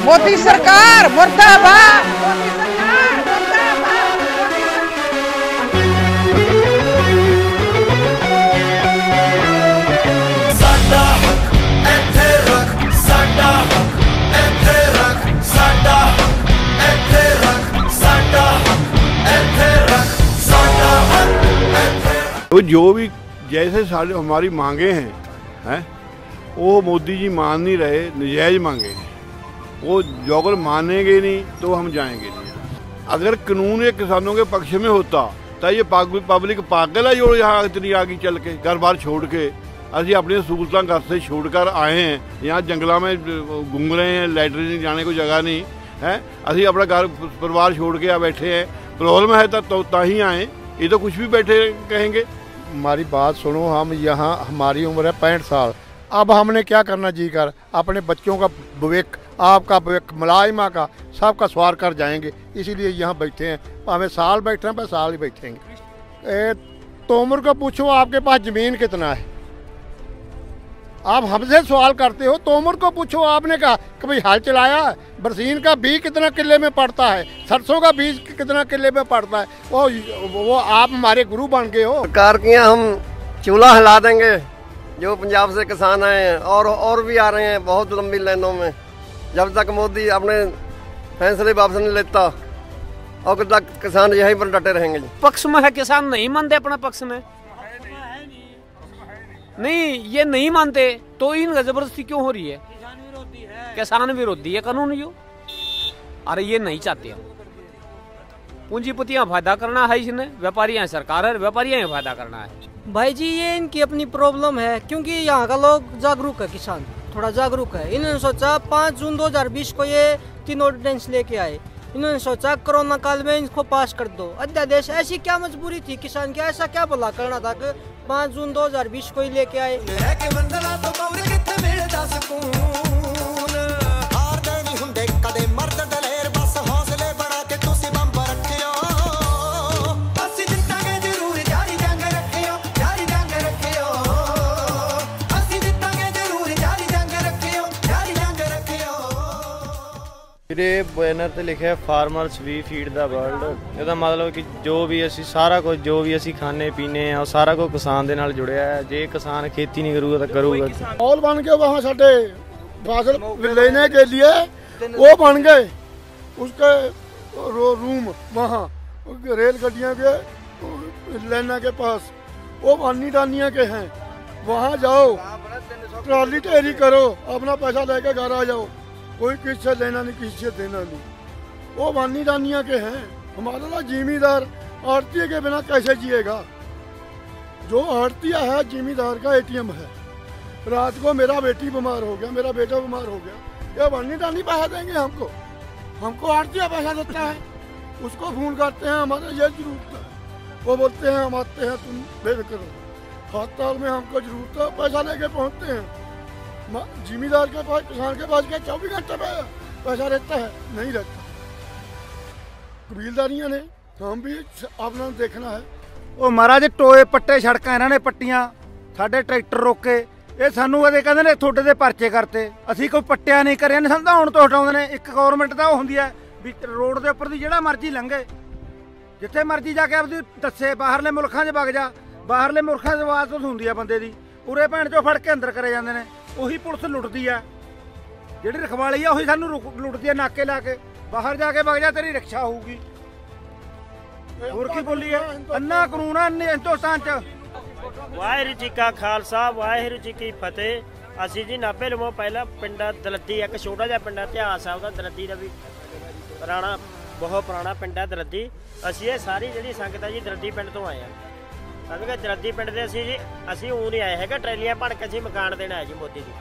मोदी सरकार मुर्दाबाद। साडा हक इत्थे रख, साडा हक इत्थे रख, साडा हक इत्थे रख, साडा हक इत्थे रख, साडा हक इत्थे रख। तो जो भी जैसे सारे हमारी मांगे हैं वो मोदी जी मान नहीं रहे, नजायज मांगे हैं, वो जोगल मानेंगे नहीं तो हम जाएंगे नहीं। अगर कानून ये किसानों के पक्ष में होता तो ये पब्लिक पागल है जो यहाँ इतनी आगे चल के घर बार छोड़ के, अभी अपनी सहूलत घर से छोड़कर आए हैं, यहाँ जंगलों में घूम रहे हैं, लैटरिन जाने को जगह नहीं है, अभी अपना घर परिवार छोड़ के यहाँ बैठे हैं। प्रॉब्लम है तो ही आए, ये तो कुछ भी बैठे कहेंगे। हमारी बात सुनो, हम यहाँ हमारी उम्र है 65 साल, अब हमने क्या करना जी कर अपने बच्चों का भविष्य, आपका भविष्य, मुलाजिमा का, सबका सवार कर जाएंगे, इसीलिए यहाँ बैठे हैं। हमें साल बैठे हैं, पर साल ही बैठेंगे। तोमर को पूछो आपके पास ज़मीन कितना है, आप हमसे सवाल करते हो। तोमर को पूछो, आपने कहा कि भाई हल चलाया, बरसीन का बीज कितना किले में पड़ता है, सरसों का बीज कितना किले में पड़ता है, वो आप हमारे गुरु बन गए हो। सरकार की हम चूल्हा हिला देंगे, जो पंजाब से किसान आए हैं और भी आ रहे हैं बहुत लंबी लाइनों में। जब तक मोदी अपने फैसले वापस नहीं लेता और तक किसान यहीं पर डटे रहेंगे। पक्ष में है किसान, नहीं मानते अपना पक्ष में, नहीं ये नहीं मानते तो इन जबरदस्ती क्यों हो रही है? किसान विरोधी है कानून यो, अरे ये नहीं चाहते। पूंजीपतियां फायदा करना है इसने, व्यापारियां सरकार है, व्यापारियां फायदा करना है। भाई जी ये इनकी अपनी प्रॉब्लम है, क्योंकि यहाँ का लोग जागरूक है, किसान थोड़ा जागरूक है। इन्होंने सोचा 5 जून 2020 को ये 3 ऑर्डिनेंस लेके आए। इन्होंने सोचा कोरोना काल में इनको पास कर दो अध्यादेश। ऐसी क्या मजबूरी थी किसान की, ऐसा क्या भला करना था कि 5 जून 2020 को ही लेके आए। ਵੀਰੇ ਬੈਨਰ ਤੇ ਲਿਖਿਆ ਫਾਰਮਰਸ ਵੀ ਫੀਡ ਦਾ ਵਰਲਡ। ਇਹਦਾ ਮਤਲਬ ਕਿ ਜੋ ਵੀ ਅਸੀਂ ਸਾਰਾ ਕੁਝ ਜੋ ਵੀ ਅਸੀਂ ਖਾਣੇ ਪੀਣੇ ਆ ਉਹ ਸਾਰਾ ਕੁਝ ਕਿਸਾਨ ਦੇ ਨਾਲ ਜੁੜਿਆ ਹੈ। ਜੇ ਕਿਸਾਨ खेती नहीं करूँगा तो करूँगा। माहौल बन के वहाँ साढ़े फसल लेने के लिए वो बन गए, उसके रूम वहाँ रेल गड्डियों के लेना के पास वो बानी डानिया के हैं। वहाँ जाओ ट्रॉली टेरी करो, अपना पैसा लेके घर आ जाओ, कोई किससे लेना नहीं किसी से देना नहीं। वो बानी डानिया के हैं। हमारा ना जिमीदार आड़ती के बिना कैसे जिएगा। जो आड़तिया है जिमीदार का ATM है। रात को मेरा बेटी बीमार हो गया, मेरा बेटा बीमार हो गया, ये बानी डानी पैसा देंगे हमको? हमको आड़तिया पैसा देता है, उसको फोन करते हैं हमारे ये जरूरत है, वो बोलते हैं हम आते हैं तुम बेफिक्र रहो। हड़ताल में हमको जरूरत है, पैसा लेके पहुँचते हैं। जिमीदार के पास किसान के पास क्या 24 घंटे में पैसा रहता है? नहीं रहता। कबीलदारियां ने हम भी अपना देखना है। ਉਹ ਮਹਾਰਾਜ ਟੋਏ ਪੱਟੇ ਸੜਕਾਂ ਇਹਨਾਂ ਨੇ ਪੱਟੀਆਂ, ਸਾਡੇ ਟਰੈਕਟਰ ਰੋਕੇ। ਇਹ ਸਾਨੂੰ ਕਦੇ ਕਹਿੰਦੇ ਨੇ ਤੁਹਾਡੇ ਦੇ ਪਰਚੇ ਕਰਤੇ, ਅਸੀਂ ਕੋਈ ਪੱਟਿਆ ਨਹੀਂ ਕਰਿਆ ਨਹੀਂ, ਸਾਨੂੰ ਤਾਂ ਹੁਣ ਤੋਂ ਹਟਾਉਂਦੇ ਨੇ। ਇੱਕ ਗਵਰਨਮੈਂਟ ਤਾਂ ਉਹ ਹੁੰਦੀ ਹੈ ਵੀ ਰੋਡ ਦੇ ਉੱਪਰ ਦੀ ਜਿਹੜਾ ਮਰਜ਼ੀ ਲੰਘੇ, ਜਿੱਥੇ ਮਰਜ਼ੀ ਜਾ ਕੇ ਆਪਦੀ ਦੱਸੇ, ਬਾਹਰਲੇ ਮੁਲਕਾਂ 'ਚ ਵਗ ਜਾ। ਬਾਹਰਲੇ ਮੁਲਕਾਂ 'ਚ ਆਵਾਜ਼ ਹੁੰਦੀ ਆ ਬੰਦੇ ਦੀ, ਉਰੇ ਭੈਣ ਚੋਂ ਫੜ ਕੇ ਅੰਦਰ ਕਰੇ ਜਾਂਦੇ ਨੇ। ਉਹੀ ਪੁਲਿਸ ਲੁੱਟਦੀ ਆ, ਜਿਹੜੀ ਰਖਵਾਲੀ ਆ ਉਹੀ ਸਾਨੂੰ ਲੁੱਟਦੀ ਆ ਨਾਕੇ ਲਾ ਕੇ। ਬਾਹਰ ਜਾ ਕੇ ਵਗ ਜਾ ਤੇਰੀ ਰਿਕਸ਼ਾ ਹੋਊਗੀ। ਹੋਰ ਕੀ ਬੋਲੀਏ, ਅੰਨਾ ਕਾਨੂੰਨ ਆ ਹਿੰਦੁਸਤਾਨ 'ਚ। ਵਾਹਿਗੁਰੂ ਜੀ ਕਾ ਖਾਲਸਾ ਵਾਹਿਗੁਰੂ ਜੀ ਕੀ ਫਤਿਹ। ਅਸੀਂ ਜੀ 90 ਲਮੋ ਪਹਿਲਾਂ ਪਿੰਡਾ ਦਲੱਦੀ, ਇੱਕ ਛੋਟਾ ਜਿਹਾ ਪਿੰਡਾ ਇਤਿਹਾਸ ਆ ਉਹਦਾ ਦਲੱਦੀ ਦਾ ਵੀ ਪੁਰਾਣਾ, ਬਹੁਤ ਪੁਰਾਣਾ ਪਿੰਡ ਆ ਦਲੱਦੀ। ਅਸੀਂ ਇਹ ਸਾਰੀ ਜਿਹੜੀ ਸੰਗਤ ਆ ਜੀ ਦਲੱਦੀ ਪਿੰਡ ਤੋਂ ਆਏ ਆ। ਸਮਝ ਗਏ, ਦਲੱਦੀ ਪਿੰਡ ਦੇ ਅਸੀਂ ਜੀ, ਅਸੀਂ ਊਂ ਨਹੀਂ ਆਏ ਹੈਗਾ ਟਰੈਲੀਆਂ ਭਰ ਕੇ। ਅਸੀਂ ਮਕਾਨ ਦੇਣਾ ਹੈ ਜੀ ਮੋਦੀ ਜੀ,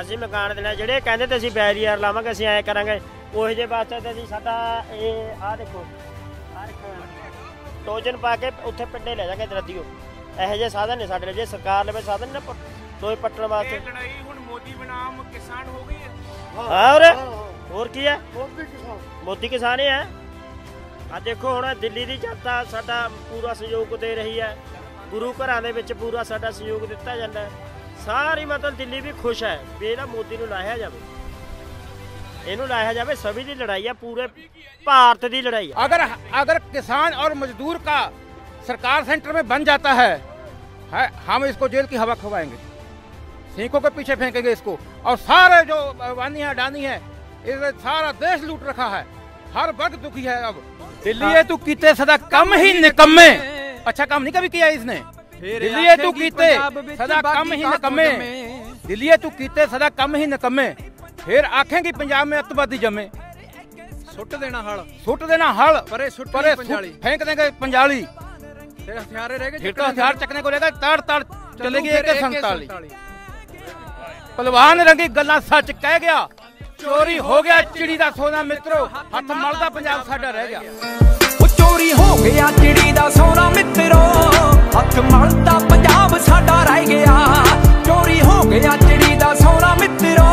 ਅਸੀਂ ਮਕਾਨ ਦੇਣਾ। ਜਿਹੜੇ ਕਹਿੰਦੇ ਤੇ ਅਸੀਂ ਬੈਰੀਅਰ ਲਾਵਾਂਗੇ, ਅਸੀਂ ਐਂ ਕਰਾਂਗੇ, ਉਹੋ ਜਿਹੇ ਵਾਸਤੇ ਤੇ ਅਸੀਂ ਸਾਡਾ ਇਹ ਆਹ ਦੇਖੋ ਟੋਜਨ ਪਾ ਕੇ ਉੱਥੇ ਪਿੰਡੇ ਲੈ ਜਾਗੇ ਦਲੱਦੀਓ। ਇਹੋ ਜਿਹੇ ਸਾਧਨ ਨੇ ਸਾਡੇ ਲਈ, ਜੇ ਸਰਕਾਰ ਲਵੇ ਸਾਧਨ ਨਾ ਟੋਏ ਪੱਟਣ ਵਾਸਤੇ। ਲੜਾਈ ਹੁਣ ਮੋਦੀ ਬਨਾਮ ਕਿਸਾਨ ਹੋ ਗਈ ਹੈ। ਹਾਂ ਹੋਰ ਕੀ ਹੈ, ਮੋਦੀ ਕਿਸਾਨ ਹੀ ਹੈ। ਆ ਦੇਖੋ ਹੁਣ ਦਿੱਲੀ ਦੀ ਜਨਤਾ ਸਾਡਾ ਪੂਰਾ ਸਹਿਯੋਗ ਦੇ ਰਹੀ ਹੈ, ਗੁਰੂ ਘਰਾਂ ਦੇ ਵਿੱਚ ਪੂਰਾ ਸਾਡਾ ਸਹਿਯੋਗ ਦਿੱਤਾ ਜਾਂਦਾ ਹੈ। ਸਾਰੀ ਮਤਲਬ ਦਿੱਲੀ ਵੀ ਖੁਸ਼ ਹੈ ਵੀ ਇਹਦਾ ਮੋਦੀ ਨੂੰ ਲਾਇਆ ਜਾਵੇ, ਇਹਨੂੰ ਲਾਇਆ ਜਾਵੇ। ਸभी ਦੀ ਲੜਾਈ ਹੈ, पूरे भारत की लड़ाई है। अगर किसान और मजदूर का सरकार सेंटर में बन जाता है हम इसको जेल की हवा खवाएंगे, सीखों के पीछे फेंकेंगे इसको। और सारे जो वानी है डानी है, इसे सारा देश लूट रखा है, हर वर्ग दुखी है। अब दिल्ली तू कीते सदा कम ही निकम्मे, अच्छा काम नहीं कभी किया इसने। दिल्ली तू कीते सदा कम ही निकम्मे, दिल्ली तू कीते सदा कम ही निकम्मे, फिर आखेंगे पंजाब में अतवादी जमे। सुट देना हल, सुट देना हल, परे फेंक देंगे पंजाली। फिर हथियार रह गए, फिर तो हथियार चकने को रहेगा, तड़ तड़ चलेगी AK-47। पहलवान रंगी गल्ला सच कह गया, चोरी हो गया चिड़ी दा सोना मित्रो, हथ मलदा पंजाब साडा रह गया। चोरी हो गया चिड़ी दा सोना मित्रो, हथ मलदा पंजाब साडा रह गया। चोरी हो गया चिड़ी दा सोना मित्रो,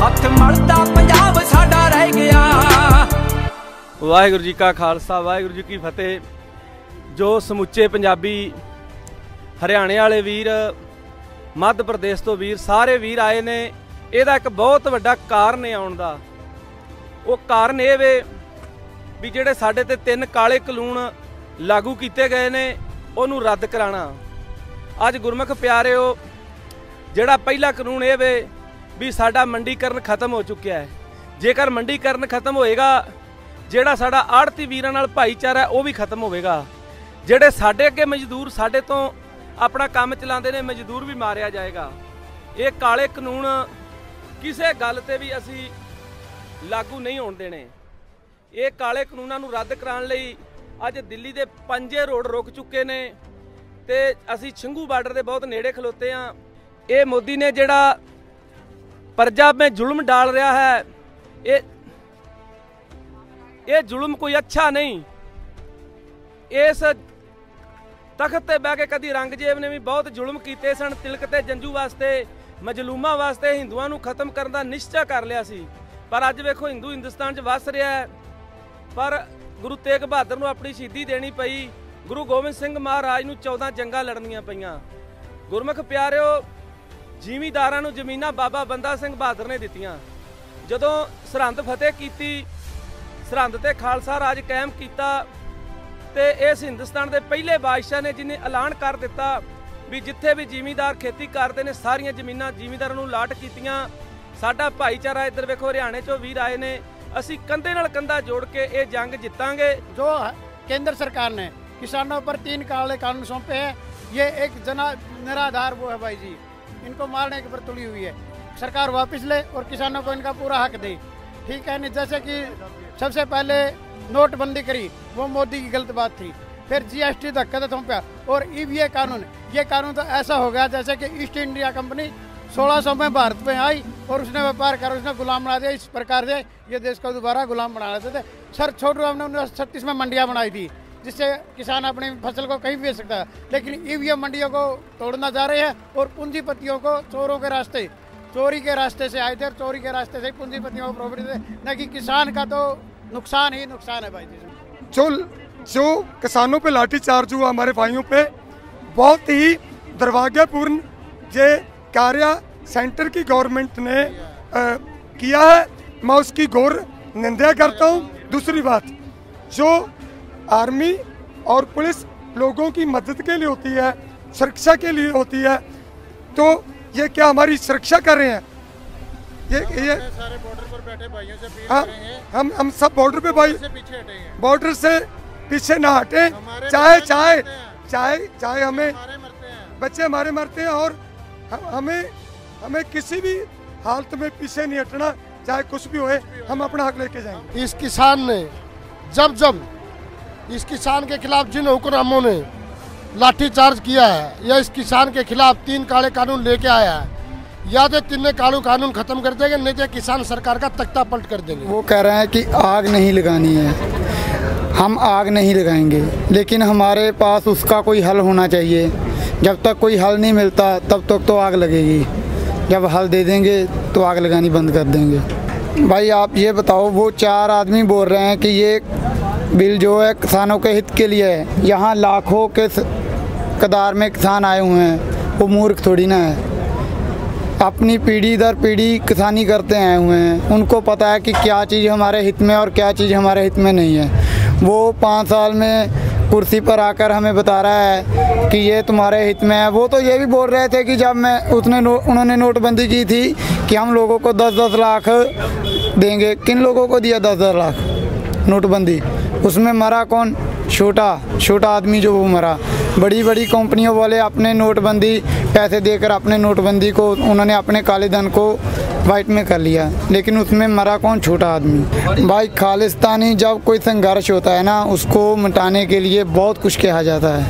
हथ मलदा पंजाब साडा रह गया। वाहिगुरू जी का खालसा वाहिगुरू जी की फतेह। जो समुचे पंजाबी हरियाणे वाले वीर, मध्य प्रदेश तो वीर, सारे वीर आए ने। ਇਹਦਾ ਇੱਕ ਬਹੁਤ ਵੱਡਾ ਕਾਰਨ ਹੈ ਆਉਣ ਦਾ। ਉਹ ਕਾਰਨ ਇਹ ਵੇ ਵੀ ਜਿਹੜੇ ਸਾਡੇ ਤੇ 3 ਕਾਲੇ ਕਾਨੂੰਨ ਲਾਗੂ ਕੀਤੇ ਗਏ ਨੇ ਉਹਨੂੰ ਰੱਦ ਕਰਾਣਾ। ਅੱਜ ਗੁਰਮੁਖ ਪਿਆਰਿਓ, ਜਿਹੜਾ ਪਹਿਲਾ ਕਾਨੂੰਨ ਇਹ ਵੇ ਵੀ ਸਾਡਾ ਮੰਡੀਕਰਨ ਖਤਮ ਹੋ ਚੁੱਕਿਆ ਹੈ। ਜੇਕਰ ਮੰਡੀਕਰਨ ਖਤਮ ਹੋਏਗਾ, ਜਿਹੜਾ ਸਾਡਾ ਆੜਤੀ ਵੀਰਾਂ ਨਾਲ ਭਾਈਚਾਰਾ ਉਹ ਵੀ ਖਤਮ ਹੋਵੇਗਾ। ਜਿਹੜੇ ਸਾਡੇ ਅੱਗੇ ਮਜ਼ਦੂਰ ਸਾਡੇ ਤੋਂ ਆਪਣਾ ਕੰਮ ਚਲਾਉਂਦੇ ਨੇ, ਮਜ਼ਦੂਰ ਵੀ ਮਾਰਿਆ ਜਾਏਗਾ। ਇਹ ਕਾਲੇ ਕਾਨੂੰਨ ਕਿਸੇ ਗੱਲ ਤੇ ਵੀ ਅਸੀਂ ਲਾਗੂ ਨਹੀਂ ਹੋਣ ਦੇਣੇ। ਇਹ ਕਾਲੇ ਕਾਨੂੰਨਾਂ ਨੂੰ ਰੱਦ ਕਰਾਉਣ ਲਈ ਅੱਜ ਦਿੱਲੀ ਦੇ 5 ਰੋਡ ਰੁਕ ਚੁੱਕੇ ਨੇ। ਤੇ ਅਸੀਂ ਛੰਗੂ ਬਾਰਡਰ ਦੇ ਬਹੁਤ ਨੇੜੇ ਖਲੋਤੇ ਆ। ਇਹ ਮੋਦੀ ਨੇ ਜਿਹੜਾ प्रजा में जुल्म डाल रहा है, ये जुल्म कोई अच्छा नहीं। इस तख्त ते बह के कदी औरंगजेब ने भी बहुत जुल्म किए सन। तिलक ते जंजू वास्ते, मजलूमा वास्ते हिंदुओं को खत्म करने का निश्चय कर लिया सी, पर अज वेखो हिंदू हिंदुस्तान च वस रहा है। पर गुरु तेग बहादुर को अपनी शहीदी देनी पई, गुरु गोबिंद सिंह महाराज को 14 जंगां लड़नियां पईयां। गुरमुख प्यारिओ, ਜ਼ਿਮੀਂਦਾਰਾਂ ਨੂੰ ਜ਼ਮੀਨਾਂ ਬਾਬਾ ਬੰਦਾ ਸਿੰਘ ਬਹਾਦਰ ਨੇ ਦਿੱਤੀਆਂ। ਜਦੋਂ ਸਰਹੰਦ ਫਤਿਹ ਕੀਤੀ, ਸਰਹੰਦ ਤੇ ਖਾਲਸਾ ਰਾਜ ਕਾਇਮ ਕੀਤਾ, ਤੇ ਇਸ ਹਿੰਦੁਸਤਾਨ ਦੇ ਪਹਿਲੇ ਬਾਦਸ਼ਾਹ ਨੇ ਜਿਹਨੇ ਐਲਾਨ ਕਰ ਦਿੱਤਾ ਵੀ ਜਿੱਥੇ ਵੀ ਜ਼ਿਮੀਂਦਾਰ ਖੇਤੀ ਕਰਦੇ ਨੇ ਸਾਰੀਆਂ ਜ਼ਮੀਨਾਂ ਜ਼ਿਮੀਂਦਾਰਾਂ ਨੂੰ ਲਾਟ ਕੀਤੀਆਂ। ਸਾਡਾ ਭਾਈਚਾਰਾ ਇੱਧਰ ਵੇਖੋ ਹਰਿਆਣੇ ਚੋਂ ਵੀਰ ਆਏ ਨੇ, ਅਸੀਂ ਕੰਧੇ ਨਾਲ ਕੰਧਾ ਜੋੜ ਕੇ ਇਹ ਜੰਗ ਜਿੱਤਾਂਗੇ। जो केंद्र सरकार ने किसानों पर 3 काले कानून सौंपे हैं, ये एक निराधार वो है भाई जी, इनको मारने की पर तुली हुई है। सरकार वापस ले और किसानों को इनका पूरा हक दे, ठीक है नहीं। जैसे कि सबसे पहले नोटबंदी करी, वो मोदी की गलत बात थी। फिर GST धक्का थोपा, और ये कानून तो ऐसा हो गया जैसे कि ईस्ट इंडिया कंपनी 1600 में भारत में आई और उसने व्यापार कर उसने गुलाम बना दिया। इस प्रकार से ये देश को दोबारा गुलाम बना लेते थे। सर छोटू हमने 1936 में मंडियाँ बनाई थी, जिससे किसान अपनी फसल को कहीं बेच सकता है, लेकिन ईवीएम मंडियों को तोड़ना जा रहे हैं और पूंजीपतियों को चोरों के रास्ते, चोरी के रास्ते से आए थे और चोरी के रास्ते से पूंजीपतियों को प्रॉफिट थे, न कि किसान का तो नुकसान ही नुकसान है भाई जी। जो किसानों पे लाठीचार्ज हुआ हमारे भाइयों पे, बहुत ही दुर्भाग्यपूर्ण ये कार्य सेंटर की गवर्नमेंट ने किया है। मैं उसकी घोर निंदा करता हूँ। दूसरी बात, जो आर्मी और पुलिस लोगों की मदद के लिए होती है, सुरक्षा के लिए होती है, तो ये क्या हमारी सुरक्षा कर रहे हैं? ये सारे बॉर्डर पर बैठे भाइयों से अपील कर रहे हैं, हम सब बॉर्डर पे भाई बॉर्डर से पीछे ना हटे। चाहे हमें बच्चे हमारे मरते हैं, और हमें किसी भी हालत में पीछे नहीं हटना, चाहे कुछ भी होए, हम अपना हक लेके जाएंगे। इस किसान ने जब इस किसान के खिलाफ जिन हुक्मरानों ने लाठीचार्ज किया है, या इस किसान के खिलाफ 3 काले कानून लेके आया है, या तो 3 कानून खत्म कर देंगे, नहीं तो किसान सरकार का तख्ता पलट कर देंगे। वो कह रहे हैं कि आग नहीं लगानी है, हम आग नहीं लगाएंगे, लेकिन हमारे पास उसका कोई हल होना चाहिए। जब तक कोई हल नहीं मिलता तब तक तो आग लगेगी, जब हल दे देंगे तो आग लगानी बंद कर देंगे। भाई आप ये बताओ, वो 4 आदमी बोल रहे हैं कि ये बिल जो है किसानों के हित के लिए है। यहाँ लाखों के कतार में किसान आए हुए हैं, वो मूर्ख थोड़ी ना है। अपनी पीढ़ी दर पीढ़ी किसानी करते आए हुए हैं, उनको पता है कि क्या चीज़ हमारे हित में और क्या चीज़ हमारे हित में नहीं है। वो 5 साल में कुर्सी पर आकर हमें बता रहा है कि ये तुम्हारे हित में है। वो तो ये भी बोल रहे थे कि जब उन्होंने नोटबंदी की थी कि हम लोगों को 10-10 लाख देंगे। किन लोगों को दिया 10-10 लाख नोटबंदी? उसमें मरा कौन? छोटा आदमी जो वो मरा। बड़ी कंपनियों वाले अपने नोटबंदी पैसे देकर अपने नोटबंदी को उन्होंने अपने काले धन को वाइट में कर लिया, लेकिन उसमें मरा कौन? छोटा आदमी। भाई खालिस्तानी जब कोई संघर्ष होता है ना, उसको मिटाने के लिए बहुत कुछ कहा जाता है।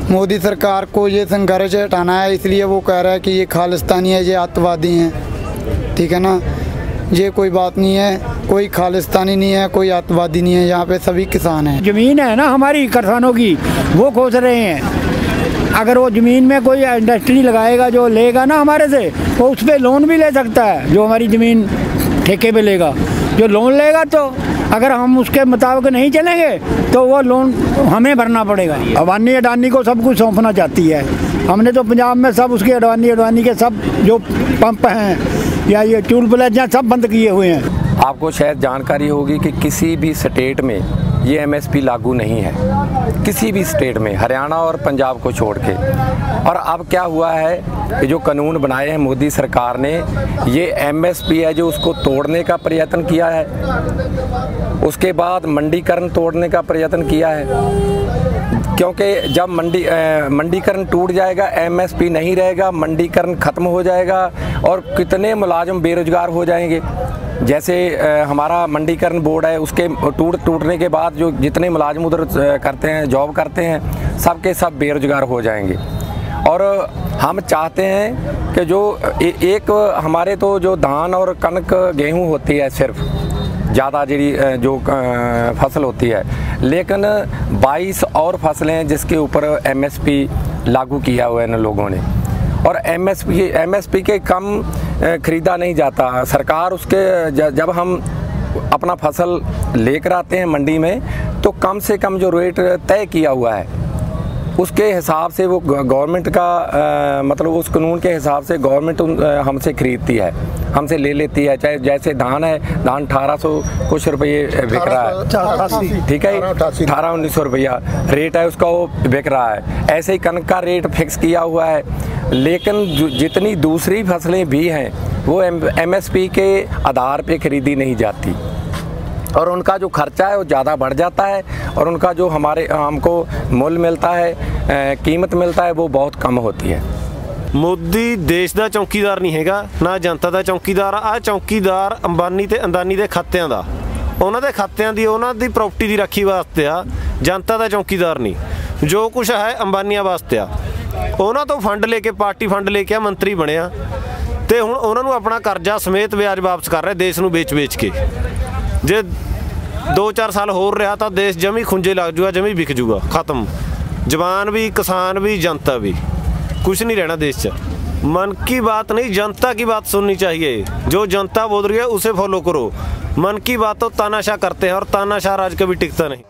मोदी सरकार को ये संघर्ष हटाना है, इसलिए वो कह रहा है कि ये खालिस्तानी है, ये आतंकवादी हैं, ठीक है ना। ये कोई बात नहीं है, कोई खालिस्तानी नहीं है, कोई आतंकवादी नहीं है, यहाँ पे सभी किसान हैं। ज़मीन है ना हमारी किसानों की, वो खोज रहे हैं। अगर वो ज़मीन में कोई इंडस्ट्री लगाएगा, जो लेगा ना हमारे से, वो उस पर लोन भी ले सकता है। जो हमारी ज़मीन ठेके पे लेगा, जो लोन लेगा, तो अगर हम उसके मुताबिक नहीं चलेंगे तो वो लोन हमें भरना पड़ेगा। अडानी अडानी को सब कुछ सौंपना चाहती है। हमने तो पंजाब में सब उसके अडानी के सब जो पंप हैं या ये टूल प्लाजा सब बंद किए हुए हैं। आपको शायद जानकारी होगी कि किसी भी स्टेट में ये एमएसपी लागू नहीं है, किसी भी स्टेट में, हरियाणा और पंजाब को छोड़ के। और अब क्या हुआ है कि जो कानून बनाए हैं मोदी सरकार ने, ये एमएसपी है जो उसको तोड़ने का प्रयत्न किया है। उसके बाद मंडीकरण तोड़ने का प्रयत्न किया है, क्योंकि जब मंडीकरण टूट जाएगा, एमएसपी नहीं रहेगा, मंडीकरण खत्म हो जाएगा और कितने मुलाजिम बेरोजगार हो जाएंगे। जैसे हमारा मंडीकरण बोर्ड है, उसके टूटने के बाद जो जितने मुलाजिम उधर करते हैं, जॉब करते हैं, सब के सब बेरोजगार हो जाएंगे। और हम चाहते हैं कि जो एक हमारे तो जो धान और कनक गेहूं होती है सिर्फ ज़्यादा जो फसल होती है, लेकिन 22 और फसलें जिसके ऊपर MSP लागू किया हुआ है इन लोगों ने, और MSP के कम ख़रीदा नहीं जाता। सरकार उसके जब हम अपना फसल लेकर आते हैं मंडी में तो कम से कम जो रेट तय किया हुआ है उसके हिसाब से वो गवर्नमेंट का मतलब उस कानून के हिसाब से गवर्नमेंट हमसे खरीदती है, हमसे ले लेती है। चाहे जैसे धान है, धान 1800 कुछ रुपये बिक रहा है, ठीक है, 1800-1900 रुपया रेट है उसका, वो बिक रहा है। ऐसे ही कनक का रेट फिक्स किया हुआ है, लेकिन जितनी दूसरी फसलें भी हैं वो MSP के आधार पे खरीदी नहीं जाती और उनका जो खर्चा है वो ज़्यादा बढ़ जाता है और उनका जो हमको मूल्य मिलता है, कीमत मिलता है, वो बहुत कम होती है। मोदी देश ਦਾ ਚੌਕੀਦਾਰ ਨਹੀਂ ਹੈਗਾ, ਨਾ ਜਨਤਾ ਦਾ ਚੌਕੀਦਾਰ ਆ। ਚੌਕੀਦਾਰ ਅੰਬਾਨੀ ਤੇ ਅੰਦਾਨੀ ਦੇ ਖਾਤਿਆਂ ਦਾ, ਉਹਨਾਂ ਦੇ ਖਾਤਿਆਂ ਦੀ, ਉਹਨਾਂ ਦੀ ਪ੍ਰਾਪਰਟੀ ਦੀ ਰਾਖੀ ਵਾਸਤੇ ਆ। ਜਨਤਾ ਦਾ ਚੌਕੀਦਾਰ ਨਹੀਂ। ਜੋ ਕੁਛ ਹੈ ਅੰਬਾਨੀਆਂ ਵਾਸਤੇ ਆ। ਉਹਨਾਂ ਤੋਂ ਫੰਡ ਲੈ ਕੇ, ਪਾਰਟੀ ਫੰਡ ਲੈ ਕੇ ਮੰਤਰੀ ਬਣਿਆ ਤੇ ਹੁਣ ਉਹਨਾਂ ਨੂੰ ਆਪਣਾ ਕਰਜ਼ਾ ਸਮੇਤ ਵਿਆਜ ਵਾਪਸ ਕਰ ਰਿਹਾ ਦੇਸ਼ ਨੂੰ ਵੇਚ ਕੇ। ਜੇ 2-4 साल होर रहा तो देश जमी खुंजे लग जूगा, जमी बिक जूगा, खत्म। जवान भी, किसान भी, जनता भी, कुछ नहीं रहना देश च। मन की बात नहीं, जनता की बात सुननी चाहिए। जो जनता बोल रही है उसे फॉलो करो। मन की बात तो तानाशाह करते हैं और तानाशाह राज कभी टिकता नहीं।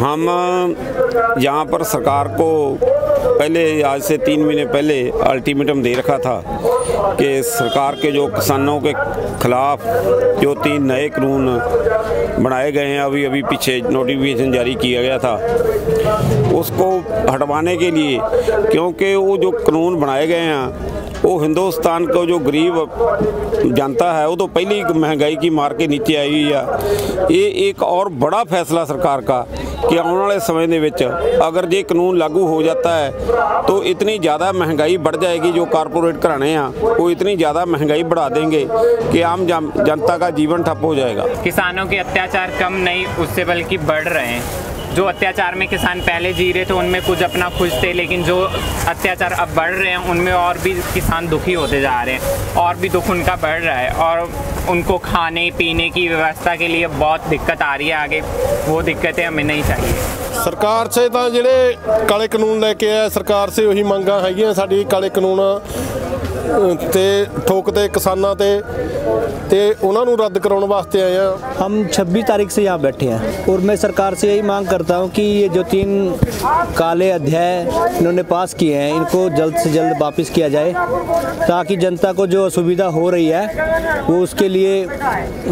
हम यहाँ पर सरकार को पहले, आज से 3 महीने पहले अल्टीमेटम दे रखा था कि सरकार के जो किसानों के खिलाफ जो 3 नए कानून बनाए गए हैं, अभी पीछे नोटिफिकेशन जारी किया गया था, उसको हटवाने के लिए, क्योंकि वो जो कानून बनाए गए हैं वो हिंदुस्तान को जो गरीब जनता है वो तो पहले ही महंगाई की मार के नीचे आई हुई है। ये एक और बड़ा फैसला सरकार का कि आने वाले समय में अगर ये कानून लागू हो जाता है तो इतनी ज़्यादा महंगाई बढ़ जाएगी। जो कारपोरेट घराने हैं वो इतनी ज़्यादा महंगाई बढ़ा देंगे कि आम जनता का जीवन ठप हो जाएगा। किसानों के अत्याचार कम नहीं, उससे बल्कि बढ़ रहे हैं। जो अत्याचार में किसान पहले जी रहे थे उनमें कुछ अपना खुश थे, लेकिन जो अत्याचार अब बढ़ रहे हैं उनमें और भी किसान दुखी होते जा रहे हैं और भी दुख उनका बढ़ रहा है और उनको खाने पीने की व्यवस्था के लिए बहुत दिक्कत आ रही है आगे। वो दिक्कतें हमें नहीं चाहिए। सरकार से तो ਜਿਹੜੇ ਕਾਲੇ ਕਾਨੂੰਨ ਲੈ ਕੇ ਆਇਆ, सरकार से ਉਹੀ ਮੰਗਾਂ ਹੈਗੀਆਂ ਸਾਡੀ। ਕਾਲੇ ਕਾਨੂੰਨ ਤੇ ਠੋਕਦੇ ਕਿਸਾਨਾਂ ਤੇ ਉਹਨਾਂ ਨੂੰ ਰੱਦ ਕਰਾਉਣ ਵਾਸਤੇ ਆਏ ਆ। हम 26 तारीख से यहाँ बैठे हैं और मैं सरकार से यही मांग करता हूँ कि ये जो 3 काले अध्याय इन्होंने पास किए हैं इनको जल्द से जल्द वापस किया जाए ताकि जनता को जो असुविधा हो रही है वो उसके लिए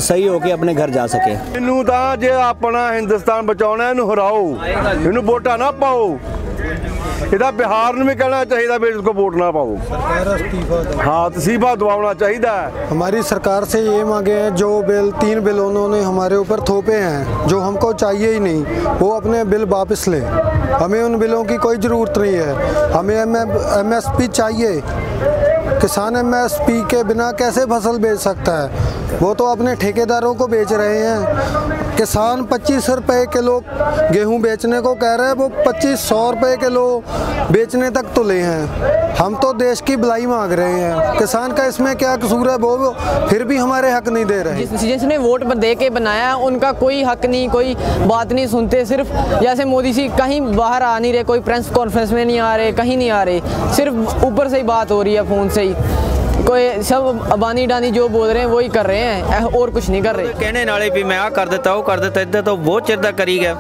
सही होके अपने घर जा सके। इनू तां जे अपना हिंदुस्तान बचाना इनू हराओ, इनू वोटा ना पाओ। ਇਹਦਾ बिहार में भी कहना चाहिए भी इसको वोट ना पाओ। हाँ इस्तीफा दवाना चाहिए। हमारी सरकार से ये मांगे हैं, जो बिल 3 बिल उन्होंने हमारे ऊपर थोपे हैं जो हमको चाहिए ही नहीं, वो अपने बिल वापस लें। हमें उन बिलों की कोई ज़रूरत नहीं है। हमें MSP चाहिए। किसान MSP के बिना कैसे फसल बेच सकता है? वो तो अपने ठेकेदारों को बेच रहे हैं। किसान 25 रुपए किलो गेहूं बेचने को कह रहे हैं, वो 2500 रुपए किलो बेचने तक तुले हैं। हम तो देश की भलाई मांग रहे हैं, किसान का इसमें क्या कसूर है? वो फिर भी हमारे हक नहीं दे रहे। जिसने वोट दे के बनाया उनका कोई हक नहीं, कोई बात नहीं सुनते। सिर्फ जैसे मोदी जी कहीं बाहर आ नहीं रहे, कोई प्रेस कॉन्फ्रेंस में नहीं आ रहे, कहीं नहीं आ रहे, सिर्फ ऊपर से ही बात हो रही है फ़ोन से ही। कोई सब अबानी डानी जो बोल रहे हैं वही कर रहे हैं और कुछ नहीं कर रहे। कहने नाले भी मैं आ कर देता वो कर देता, इधर तो बहुत चिर दा करी गया।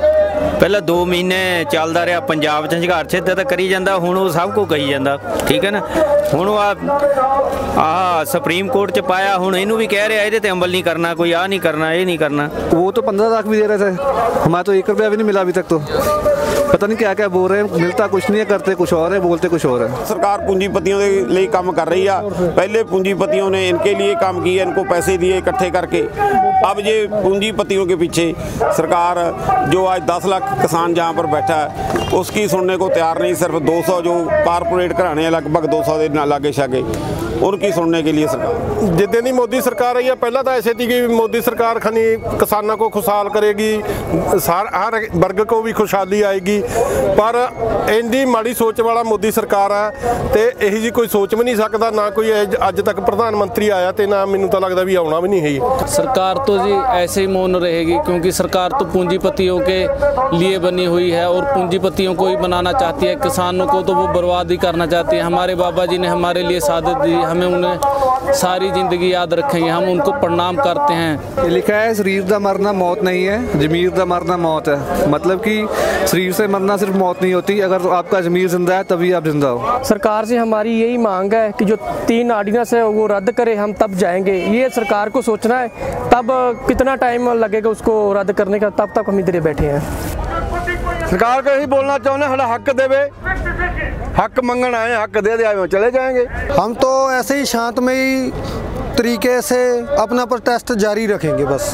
पहले 2 महीने चलता रहा पंजाब च संघर्ष, इधर तो करी जाता, हुण वो सब को कही जाता। ठीक है ना, हुण आ सुप्रीम कोर्ट च पाया, हुण इनू भी कह रहा ये अमल नहीं करना, कोई आ नहीं करना, ये नहीं करना। वो तो 15 लाख भी दे रहे थे, हमारा तो 1 रुपया भी नहीं मिला अभी तक। तो पता नहीं क्या क्या बोल रहे हैं, मिलता कुछ नहीं है, करते कुछ और है, बोलते कुछ और है। सरकार पूंजीपतियों के लिए काम कर रही है। पहले पूंजीपतियों ने इनके लिए काम किया, इनको पैसे दिए इकट्ठे करके। अब ये पूंजीपतियों के पीछे सरकार जो आज 10 लाख किसान जहाँ पर बैठा है उसकी सुनने को तैयार नहीं। सिर्फ 200 जो कारपोरेट घराने लगभग 200 के लागे शागे उनकी सुनने के लिए सरकार। जिद्दे दी मोदी सरकार आई है, पहला तो ऐसे थी कि मोदी सरकार खनी किसानों को खुशहाल करेगी, हर वर्ग को भी खुशहाली आएगी, पर इंदी माड़ी सोच वाला मोदी सरकार है तो यही जी कोई सोच भी नहीं सकता। ना कोई अज तक प्रधानमंत्री आया तो ना मैनू तो लगता भी आना भी नहीं है। सरकार तो जी ऐसे ही मौन रहेगी क्योंकि सरकार तो पूंजीपतियों के लिए बनी हुई है और पूंजीपतियों को ही बनाना चाहती है, किसानों को तो वो बर्बाद ही करना चाहती है। हमारे बाबा जी ने हमारे लिए शहादत दी, हमें उन्हें सारी ज़िंदगी याद रखेंगे, हम उनको प्रणाम करते हैं। लिखा है शरीर का मरना मौत नहीं है, जमीर का मरना मौत है। मतलब कि शरीर से मरना सिर्फ मौत नहीं होती, अगर आपका जमीर जिंदा है तभी आप जिंदा हो। सरकार से हमारी यही मांग है कि जो 3 ऑर्डिनेंस है वो रद्द करे, हम तब जाएंगे। ये सरकार को सोचना है, तब कितना टाइम लगेगा उसको रद्द करने का, तब तक हम इधर बैठे हैं। सरकार को यही बोलना चाहते हैं, हक देवे, हक मंगन आए, हक दे दे, चले जाएंगे। हम तो ऐसे ही शांतमयी तरीके से अपना प्रोटेस्ट जारी रखेंगे बस।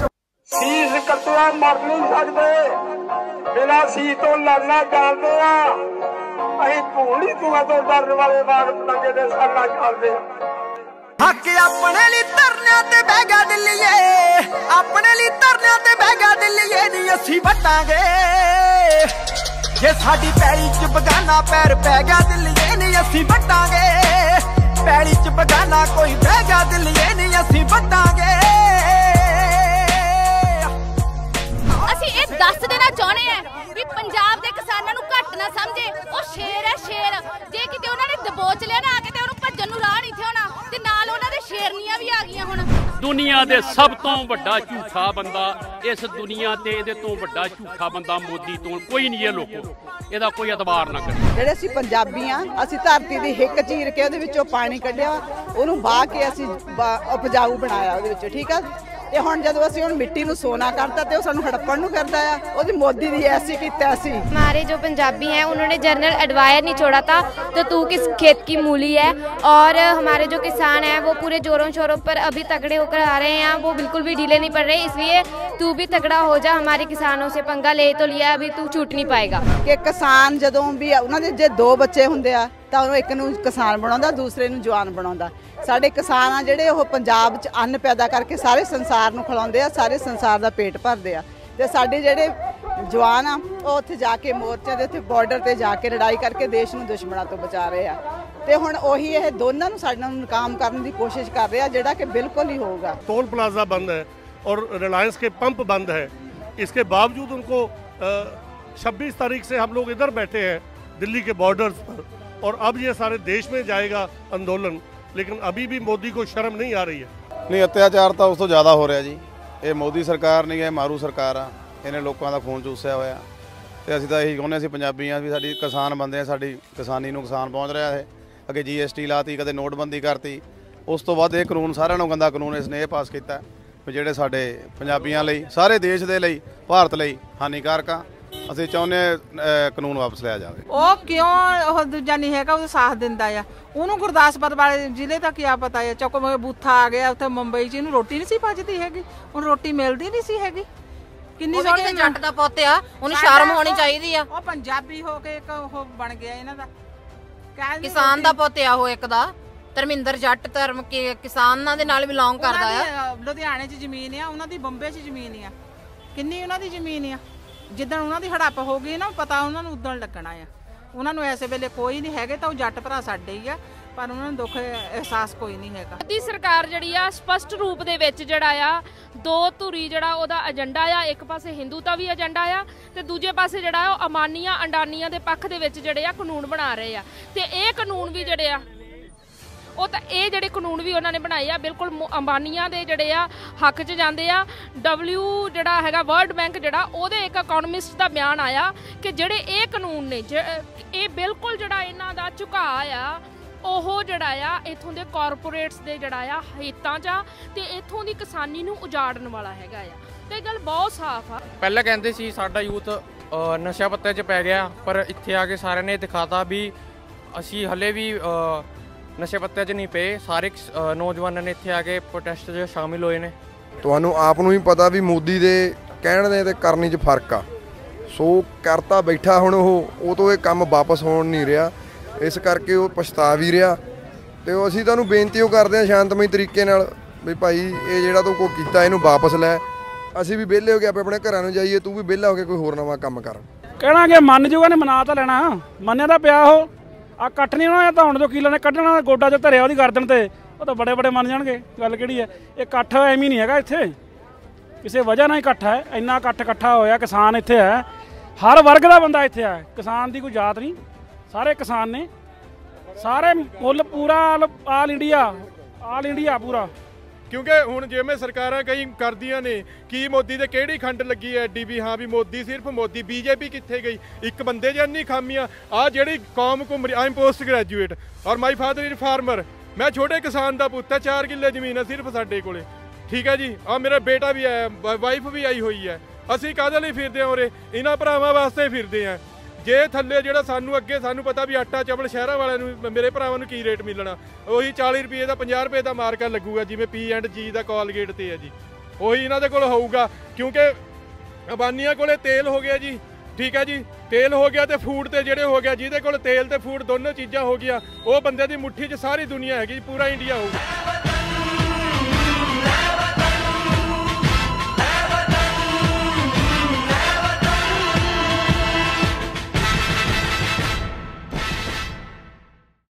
शीश कतला मर नहीं सकते, बिना शीश तो लड़ना जानते हैं। अहीं भूली तुआ तो डरने वाले बाग पतंगे दे साला चलते हक अपने लिए धरने ते बह गया दिल्लीए, अपने लिए धरने ते बह गया दिल्लीए, नहीं असी वटांगे जे साडी पैड़ी च बगाना पैर पै गया दिल्लीए, नहीं असी वटांगे। पैड़ी च बगाना कोई बह गया दिल्लीए, नहीं असी वटांगे। ਅਸੀਂ ਇਹ ਦੱਸ ਦੇਣਾ ਚਾਹੁੰਦੇ ਆ ਵੀ ਪੰਜਾਬ ਦੇ ਕਿਸਾਨਾਂ ਨੂੰ ਘੱਟ ਨਾ ਸਮਝੇ, ਉਹ ਸ਼ੇਰ ਹੈ ਸ਼ੇਰ। ਜੇ ਕਿਤੇ ਉਹਨਾਂ ਨੇ ਦਬੋਚ ਲਿਆ ਨਾ ਆ ਕੇ ਤੇ ਉਹਨੂੰ ਭੱਜਣ ਨੂੰ ਰਾਹ ਨਹੀਂ ਥੇ ਹੋਣਾ, ਤੇ ਨਾਲ ਉਹਨਾਂ ਦੇ ਸ਼ੇਰਨੀਆਂ ਵੀ ਆ ਗਈਆਂ ਹੁਣ। ਦੁਨੀਆ ਦੇ ਸਭ ਤੋਂ ਵੱਡਾ ਝੂਠਾ ਬੰਦਾ ਇਸ ਦੁਨੀਆ ਤੇ, ਇਹਦੇ ਤੋਂ ਵੱਡਾ ਝੂਠਾ ਬੰਦਾ ਮੋਦੀ ਤੋਂ ਕੋਈ ਨਹੀਂ ਹੈ। ਲੋਕੋ ਇਹਦਾ ਕੋਈ ਇਤਬਾਰ ਨਾ ਕਰੇ। ਜਿਹੜੇ ਅਸੀਂ ਪੰਜਾਬੀ ਆ, ਅਸੀਂ ਧਰਤੀ ਦੀ ਹਿੱਕ ਚੀਰ ਕੇ ਉਹਦੇ ਵਿੱਚੋਂ ਪਾਣੀ ਕੱਢਿਆ, ਉਹਨੂੰ ਵਾਹ ਕੇ ਅਸੀਂ ਉਪਜਾਊ ਬਣਾਇਆ ਉਹਦੇ ਵਿੱਚ। ਠੀਕ ਆ, ਤੇ ਹੁਣ ਜਦੋਂ ਅਸੀਂ ਮਿੱਟੀ ਨੂੰ सोना करता तो सानू हड़प्पन नूं करदा है, ओदी मोदी दी ऐसी की तैसी। हमारे जो पंजाबी हैं उन्होंने जनरल एडवायर नहीं छोड़ा था तो तू किस खेत की मूली है। और हमारे जो किसान हैं वो पूरे जोरों शोरों पर अभी तगड़े होकर आ रहे हैं, वो बिल्कुल भी ढीले नहीं पड़ रहे। इसलिए तू भी तगड़ा हो जा, हमारे किसानों से पंगा ले तो लिया, अभी तू छूट नहीं पाएगा। कि किसान जदों भी उन्होंने जे 2 बच्चे हुंदे आ ਤਾਂ ਉਹਨੂੰ ਇੱਕ ਨੂੰ ਕਿਸਾਨ ਬਣਾਉਂਦਾ, ਦੂਸਰੇ ਨੂੰ ਜਵਾਨ ਬਣਾਉਂਦਾ। ਸਾਡੇ ਕਿਸਾਨ ਆ ਜਿਹੜੇ ਉਹ ਪੰਜਾਬ 'ਚ ਅੰਨ ਪੈਦਾ ਕਰਕੇ ਸਾਰੇ ਸੰਸਾਰ ਨੂੰ ਖਿਲਾਉਂਦੇ ਆ, ਸਾਰੇ ਸੰਸਾਰ ਦਾ ਪੇਟ ਭਰਦੇ ਆ। ਤੇ ਸਾਡੇ ਜਿਹੜੇ ਜਵਾਨ ਆ ਉਹ ਉੱਥੇ ਜਾ ਕੇ ਮੋਰਚਿਆਂ ਦੇ ਉੱਤੇ ਬਾਰਡਰ ਤੇ ਜਾ ਕੇ ਲੜਾਈ ਕਰਕੇ ਦੇਸ਼ ਨੂੰ ਦੁਸ਼ਮਣਾਂ ਤੋਂ ਬਚਾ ਰਹੇ ਆ। ਤੇ ਹੁਣ ਉਹੀ ਇਹ ਦੋਨਾਂ ਨੂੰ ਸਾਡੇ ਨਾਲ ਨਾਕਾਮ ਕਰਨ ਦੀ ਕੋਸ਼ਿਸ਼ ਕਰ ਰਹੇ ਆ, ਜਿਹੜਾ ਕਿ ਬਿਲकुल ही होगा। टोल प्लाजा बंद है और रिलायंस के पंप बंद है, इसके बावजूद उनको 26 तारीख से हम लोग इधर बैठे हैं दिल्ली के बॉर्डर्स पर, और अब ये सारे देश में जाएगा आंदोलन। लेकिन अभी भी मोदी को शर्म नहीं आ रही है। नहीं, अत्याचार तो उस तो ज़्यादा हो रहा जी। ये मोदी सरकार नहीं है, मारू सरकार आ। इन्हें लोगों का खून चूसिया होया ਤੇ ਅਸੀਂ ਤਾਂ ਇਹੀ ਕਹਿੰਦੇ ਅਸੀਂ ਪੰਜਾਬੀ ਆ ਵੀ ਸਾਡੀ ਕਿਸਾਨ ਬੰਦੇ ਆ, ਸਾਡੀ ਕਿਸਾਨੀ ਨੂੰ ਨੁਕਸਾਨ ਪਹੁੰਚ ਰਿਹਾ ਹੈ। ਅੱਗੇ GST ਲਾਤੀ, ਕਦੇ ਨੋਟਬੰਦੀ ਕਰਤੀ, ਉਸ ਤੋਂ ਬਾਅਦ ਇਹ ਕਾਨੂੰਨ ਸਾਰਿਆਂ ਨਾਲੋਂ ਗੰਦਾ ਕਾਨੂੰਨ ਇਸਨੇ ਇਹ ਪਾਸ ਕੀਤਾ ਵੀ ਜਿਹੜੇ ਸਾਡੇ ਪੰਜਾਬੀਆਂ ਲਈ, ਸਾਰੇ ਦੇਸ਼ ਦੇ ਲਈ, ਭਾਰਤ ਲਈ ਹਾਨੀਕਾਰਕ ਆ। ਅਸੀਂ ਚਾਹੁੰਦੇ ਕਾਨੂੰਨ ਵਾਪਸ ਲਿਆ ਜਾਵੇ। ਉਹ ਕਿਉਂ ਉਹ ਦੂਜਾ ਨਹੀਂ ਹੈਗਾ, ਉਹ ਸਾਥ ਦਿੰਦਾ ਆ। ਉਹਨੂੰ ਗੁਰਦਾਸਪੁਰ ਵਾਲੇ ਜ਼ਿਲ੍ਹੇ ਦਾ ਕੀ ਪਤਾ ਹੈ, ਚੌਕ ਬੂਥਾ ਆ ਗਿਆ ਉੱਥੇ ਮੁੰਬਈ 'ਚ, ਇਹਨੂੰ ਰੋਟੀ ਨਹੀਂ ਸੀ ਪਚਦੀ ਹੈਗੀ, ਉਹਨੂੰ ਰੋਟੀ ਮਿਲਦੀ ਨਹੀਂ ਸੀ ਹੈਗੀ। ਕਿੰਨੀ ਸੋਹਣੀ ਜੱਟ ਦਾ ਪੁੱਤ ਆ, ਉਹਨੂੰ ਸ਼ਰਮ ਹੋਣੀ ਚਾਹੀਦੀ ਆ। ਉਹ ਪੰਜਾਬੀ ਹੋ ਕੇ ਇੱਕ ਉਹ ਬਣ ਗਿਆ ਇਹਨਾਂ ਦਾ ਕਿਸਾਨ ਦਾ ਪੁੱਤ ਆ ਉਹ ਇੱਕ ਦਾ। ਧਰਮਿੰਦਰ ਜੱਟ ਧਰਮ ਕੇ ਕਿਸਾਨਾਂ ਦੇ ਨਾਲ ਬਿਲੋਂਗ ਕਰਦਾ ਆ। ਲੁਧਿਆਣੇ 'ਚ ਜ਼ਮੀਨ ਆ ਉਹਨਾਂ ਦੀ, ਬੰਬੇ 'ਚ ਜ਼ਮੀਨ ਆ। ਕਿੰਨੀ ਉਹਨਾਂ ਦੀ ਜ਼ਮੀਨ ਆ। ਜਿੱਦਣ ਉਹਨਾਂ ਦੀ ਹੜੱਪ ਹੋ ਗਈ ਨਾ, ਪਤਾ ਉਹਨਾਂ ਨੂੰ ਉਦੋਂ ਲੱਗਣਾ ਆ। ਉਹਨਾਂ ਨੂੰ ਐਸੇ ਵੇਲੇ ਕੋਈ ਨਹੀਂ ਹੈਗੇ, ਤਾਂ ਉਹ ਜੱਟ ਭਰਾ ਸਾਡੇ ਹੀ ਆ, ਪਰ ਉਹਨਾਂ ਨੂੰ ਦੁੱਖ ਅਹਿਸਾਸ ਕੋਈ ਨਹੀਂ ਹੈਗਾ। ਮੋਦੀ ਸਰਕਾਰ ਜਿਹੜੀ ਆ ਸਪਸ਼ਟ ਰੂਪ ਦੇ ਵਿੱਚ ਜਿਹੜਾ ਆ ਦੋ ਧੁਰੀ ਜਿਹੜਾ ਉਹਦਾ ਏਜੰਡਾ ਆ, ਇੱਕ ਪਾਸੇ ਹਿੰਦੂਤਾ ਵੀ ਏਜੰਡਾ ਆ ਤੇ ਦੂਜੇ ਪਾਸੇ ਜਿਹੜਾ ਉਹ ਅਮਾਨੀਆਂ ਅੰਡਾਨੀਆਂ ਦੇ ਪੱਖ ਦੇ ਵਿੱਚ ਜਿਹੜੇ ਆ ਕਾਨੂੰਨ ਬਣਾ ਰਹੇ ਆ। ਤੇ ਇਹ ਕਾਨੂੰਨ ਵੀ ਜਿਹੜੇ ਆ ਉਹ ਤਾਂ ਇਹ ਜਿਹੜੇ ਕਾਨੂੰਨ ਵੀ ਉਹਨਾਂ ਨੇ ਬਣਾਏ ਆ ਬਿਲਕੁਲ ਅੰਬਾਨੀਆਂ ਦੇ ਜਿਹੜੇ ਆ ਹੱਕ 'ਚ ਜਾਂਦੇ ਆ। ਜਿਹੜਾ ਹੈਗਾ ਵਰਲਡ ਬੈਂਕ ਜਿਹੜਾ ਉਹਦੇ ਇੱਕ ਇਕਨੋਮਿਸਟ ਦਾ ਬਿਆਨ ਆਇਆ ਕਿ ਜਿਹੜੇ ਇਹ ਕਾਨੂੰਨ ਨੇ ਇਹ ਬਿਲਕੁਲ ਜਿਹੜਾ ਇਹਨਾਂ ਦਾ ਝੁਕਾਅ ਆ ਉਹ ਜਿਹੜਾ ਆ ਇੱਥੋਂ ਦੇ ਕਾਰਪੋਰੇਟਸ ਦੇ ਜਿਹੜਾ ਆ ਹਿੱਤਾਂ 'ਚ ਆ ਤੇ ਇੱਥੋਂ ਦੀ ਕਿਸਾਨੀ ਨੂੰ ਉਜਾੜਨ ਵਾਲਾ ਹੈਗਾ ਆ। ਤੇ ਗੱਲ ਬਹੁਤ ਸਾਫ਼ ਆ। ਪਹਿਲਾਂ ਕਹਿੰਦੇ ਸੀ ਸਾਡਾ ਯੂਥ ਨਸ਼ਾ ਪੱਤੇ 'ਚ ਪੈ ਗਿਆ, ਪਰ ਇੱਥੇ ਆ ਕੇ ਸਾਰਿਆਂ ਨੇ ਦਿਖਾਤਾ ਵੀ ਅਸੀਂ ਹਲੇ ਵੀ ਨਸ਼ੇ ਪੱਤੇ 'ਚ ਨਹੀਂ ਪਏ। ਸਾਰੇ ਨੌਜਵਾਨਾਂ ਨੇ ਇੱਥੇ ਆ ਕੇ ਪ੍ਰੋਟੈਸਟ 'ਚ ਸ਼ਾਮਿਲ ਹੋਏ ਨੇ। ਤੁਹਾਨੂੰ ਆਪ ਨੂੰ ਹੀ ਪਤਾ ਵੀ ਮੋਦੀ ਦੇ ਕਹਿਣ ਦੇ ਤੇ ਕਰਨੀ 'ਚ ਫਰਕ ਆ। ਸੋ ਕਰਤਾ ਬੈਠਾ, ਹੁਣ ਉਹ ਤੋਂ ਇਹ ਕੰਮ ਵਾਪਸ ਹੋਣ ਨਹੀਂ ਰਿਹਾ, ਇਸ ਕਰਕੇ ਉਹ ਪਛਤਾ ਵੀ ਰਿਹਾ। ਤੇ ਅਸੀਂ ਤੁਹਾਨੂੰ ਬੇਨਤੀ ਉਹ ਕਰਦੇ ਹਾਂ ਸ਼ਾਂਤਮਈ ਤਰੀਕੇ ਨਾਲ ਵੀ ਭਾਈ ਇਹ ਜਿਹੜਾ ਤੂੰ ਕੋ ਕੀਤਾ ਇਹਨੂੰ ਵਾਪਸ ਲੈ। ਅਸੀਂ ਵੀ ਵਿਹਲੇ ਹੋ ਕੇ ਆਪਣੇ ਘਰਾਂ ਨੂੰ ਜਾਈਏ, ਤੂੰ ਵੀ ਵਿਹਲਾ ਹੋ ਕੇ ਕੋਈ ਹੋਰ ਨਵਾਂ ਕੰਮ ਕਰ। ਕਹਿਣਾ ਕਿ ਮੰਨ ਜੂਗਾ ਨੇ, ਮਨਾ ਤਾਂ ਲੈਣਾ, ਮੰਨਿਆ ਤਾਂ ਪਿਆ। ਉਹ ਆ ਕੱਟ ਨਹੀਂ ਹੋਣਾ ਤਾਂ ਹੁਣ ਜੋ ਕੀਲਾ ਨੇ ਕੱਢਣਾ ਗੋਡਾ 'ਚ ਧਰਿਆ ਉਹਦੀ ਗਰਦਨ ਤੇ, ਉਹ ਤਾਂ ਬੜੇ ਬੜੇ ਮੰਨ ਜਾਣਗੇ। ਗੱਲ ਕਿਹੜੀ ਹੈ, ਇਹ ਇਕੱਠ ਐਵੇਂ ਨਹੀਂ ਹੈਗਾ, ਇੱਥੇ ਕਿਸੇ ਵਜ੍ਹਾ ਨਾਲ ਇਕੱਠ ਹੈ। ਇੰਨਾ ਇਕੱਠਾ ਹੋਇਆ, ਕਿਸਾਨ ਇੱਥੇ ਹੈ, ਹਰ ਵਰਗ ਦਾ ਬੰਦਾ ਇੱਥੇ ਹੈ। ਕਿਸਾਨ ਦੀ ਕੋਈ ਜਾਤ ਨਹੀਂ, ਸਾਰੇ ਕਿਸਾਨ ਨੇ, ਸਾਰੇ ਮੁੱਲ ਪੂਰਾ ਆਲ ਇੰਡੀਆ ਪੂਰਾ। ਕਿਉਂਕਿ ਹੁਣ ਜਿਵੇਂ ਸਰਕਾਰਾਂ ਕਈ ਕਰਦੀਆਂ ਨੇ ਕਿ ਮੋਦੀ ਦੇ ਕਿਹੜੀ ਖੰਡ ਲੱਗੀ ਐ ਐਡੀ ਵੀ ਹਾਂ ਵੀ ਮੋਦੀ ਸਿਰਫ ਮੋਦੀ, ਬੀਜੇਪੀ ਕਿੱਥੇ ਗਈ? ਇੱਕ ਬੰਦੇ ਦੀ ਇੰਨੀ ਖਾਮੀਆਂ। ਆ ਜਿਹੜੀ ਕੌਮ ਘੁੰਮ ਰਹੀ, ਆਈ ਐਮ ਪੋਸਟ ਗ੍ਰੈਜੂਏਟ ਔਰ ਮਾਈ ਫਾਦਰ ਇਜ਼ ਫਾਰਮਰ। ਮੈਂ ਛੋਟੇ ਕਿਸਾਨ ਦਾ ਪੁੱਤ ਹੈ, 4 ਕਿੱਲੇ ਜ਼ਮੀਨ ਹੈ ਸਿਰਫ ਸਾਡੇ ਕੋਲੇ, ਠੀਕ ਹੈ ਜੀ। ਆ ਮੇਰਾ ਬੇਟਾ ਵੀ ਆਇਆ, ਵਾਈਫ ਵੀ ਆਈ ਹੋਈ ਹੈ। ਅਸੀਂ ਕਾਹਦੇ ਲਈ ਫਿਰਦੇ ਹਾਂ ਉਰੇ? ਇਹਨਾਂ ਭਰਾਵਾਂ ਵਾਸਤੇ ਫਿਰਦੇ ਹਾਂ। ਜੇ ਥੱਲੇ ਜਿਹੜਾ ਸਾਨੂੰ ਪਤਾ ਵੀ ਆਟਾ ਚਾਵਲ ਸ਼ਹਿਰਾਂ ਵਾਲਿਆਂ ਨੂੰ, ਮੇਰੇ ਭਰਾਵਾਂ ਨੂੰ ਕੀ ਰੇਟ ਮਿਲਣਾ? ਉਹੀ 40 ਰੁਪਏ ਦਾ 50 ਰੁਪਏ ਦਾ ਮਾਰਕਾ ਲੱਗੂਗਾ, ਜਿਵੇਂ P&G ਦਾ ਕੋਲਗੇਟ ਤੇ ਹੈ ਜੀ। ਉਹੀ ਇਹਨਾਂ ਦੇ ਕੋਲ ਹੋਊਗਾ, ਕਿਉਂਕਿ ਅਬਾਨੀਆਂ ਕੋਲੇ ਤੇਲ ਹੋ ਗਿਆ ਜੀ, ਠੀਕ ਹੈ ਜੀ। ਤੇਲ ਹੋ ਗਿਆ ਤੇ ਫੂਡ ਤੇ ਜਿਹੜੇ ਹੋ ਗਿਆ, ਜਿਹਦੇ ਕੋਲ ਤੇਲ ਤੇ ਫੂਡ ਦੋਨੋਂ ਚੀਜ਼ਾਂ ਹੋ ਗਈਆਂ, ਉਹ ਬੰਦੇ ਦੀ ਮੁੱਠੀ 'ਚ ਸਾਰੀ ਦੁਨੀਆ ਹੈਗੀ, ਪੂਰਾ ਇੰਡੀਆ ਹੋਊਗਾ।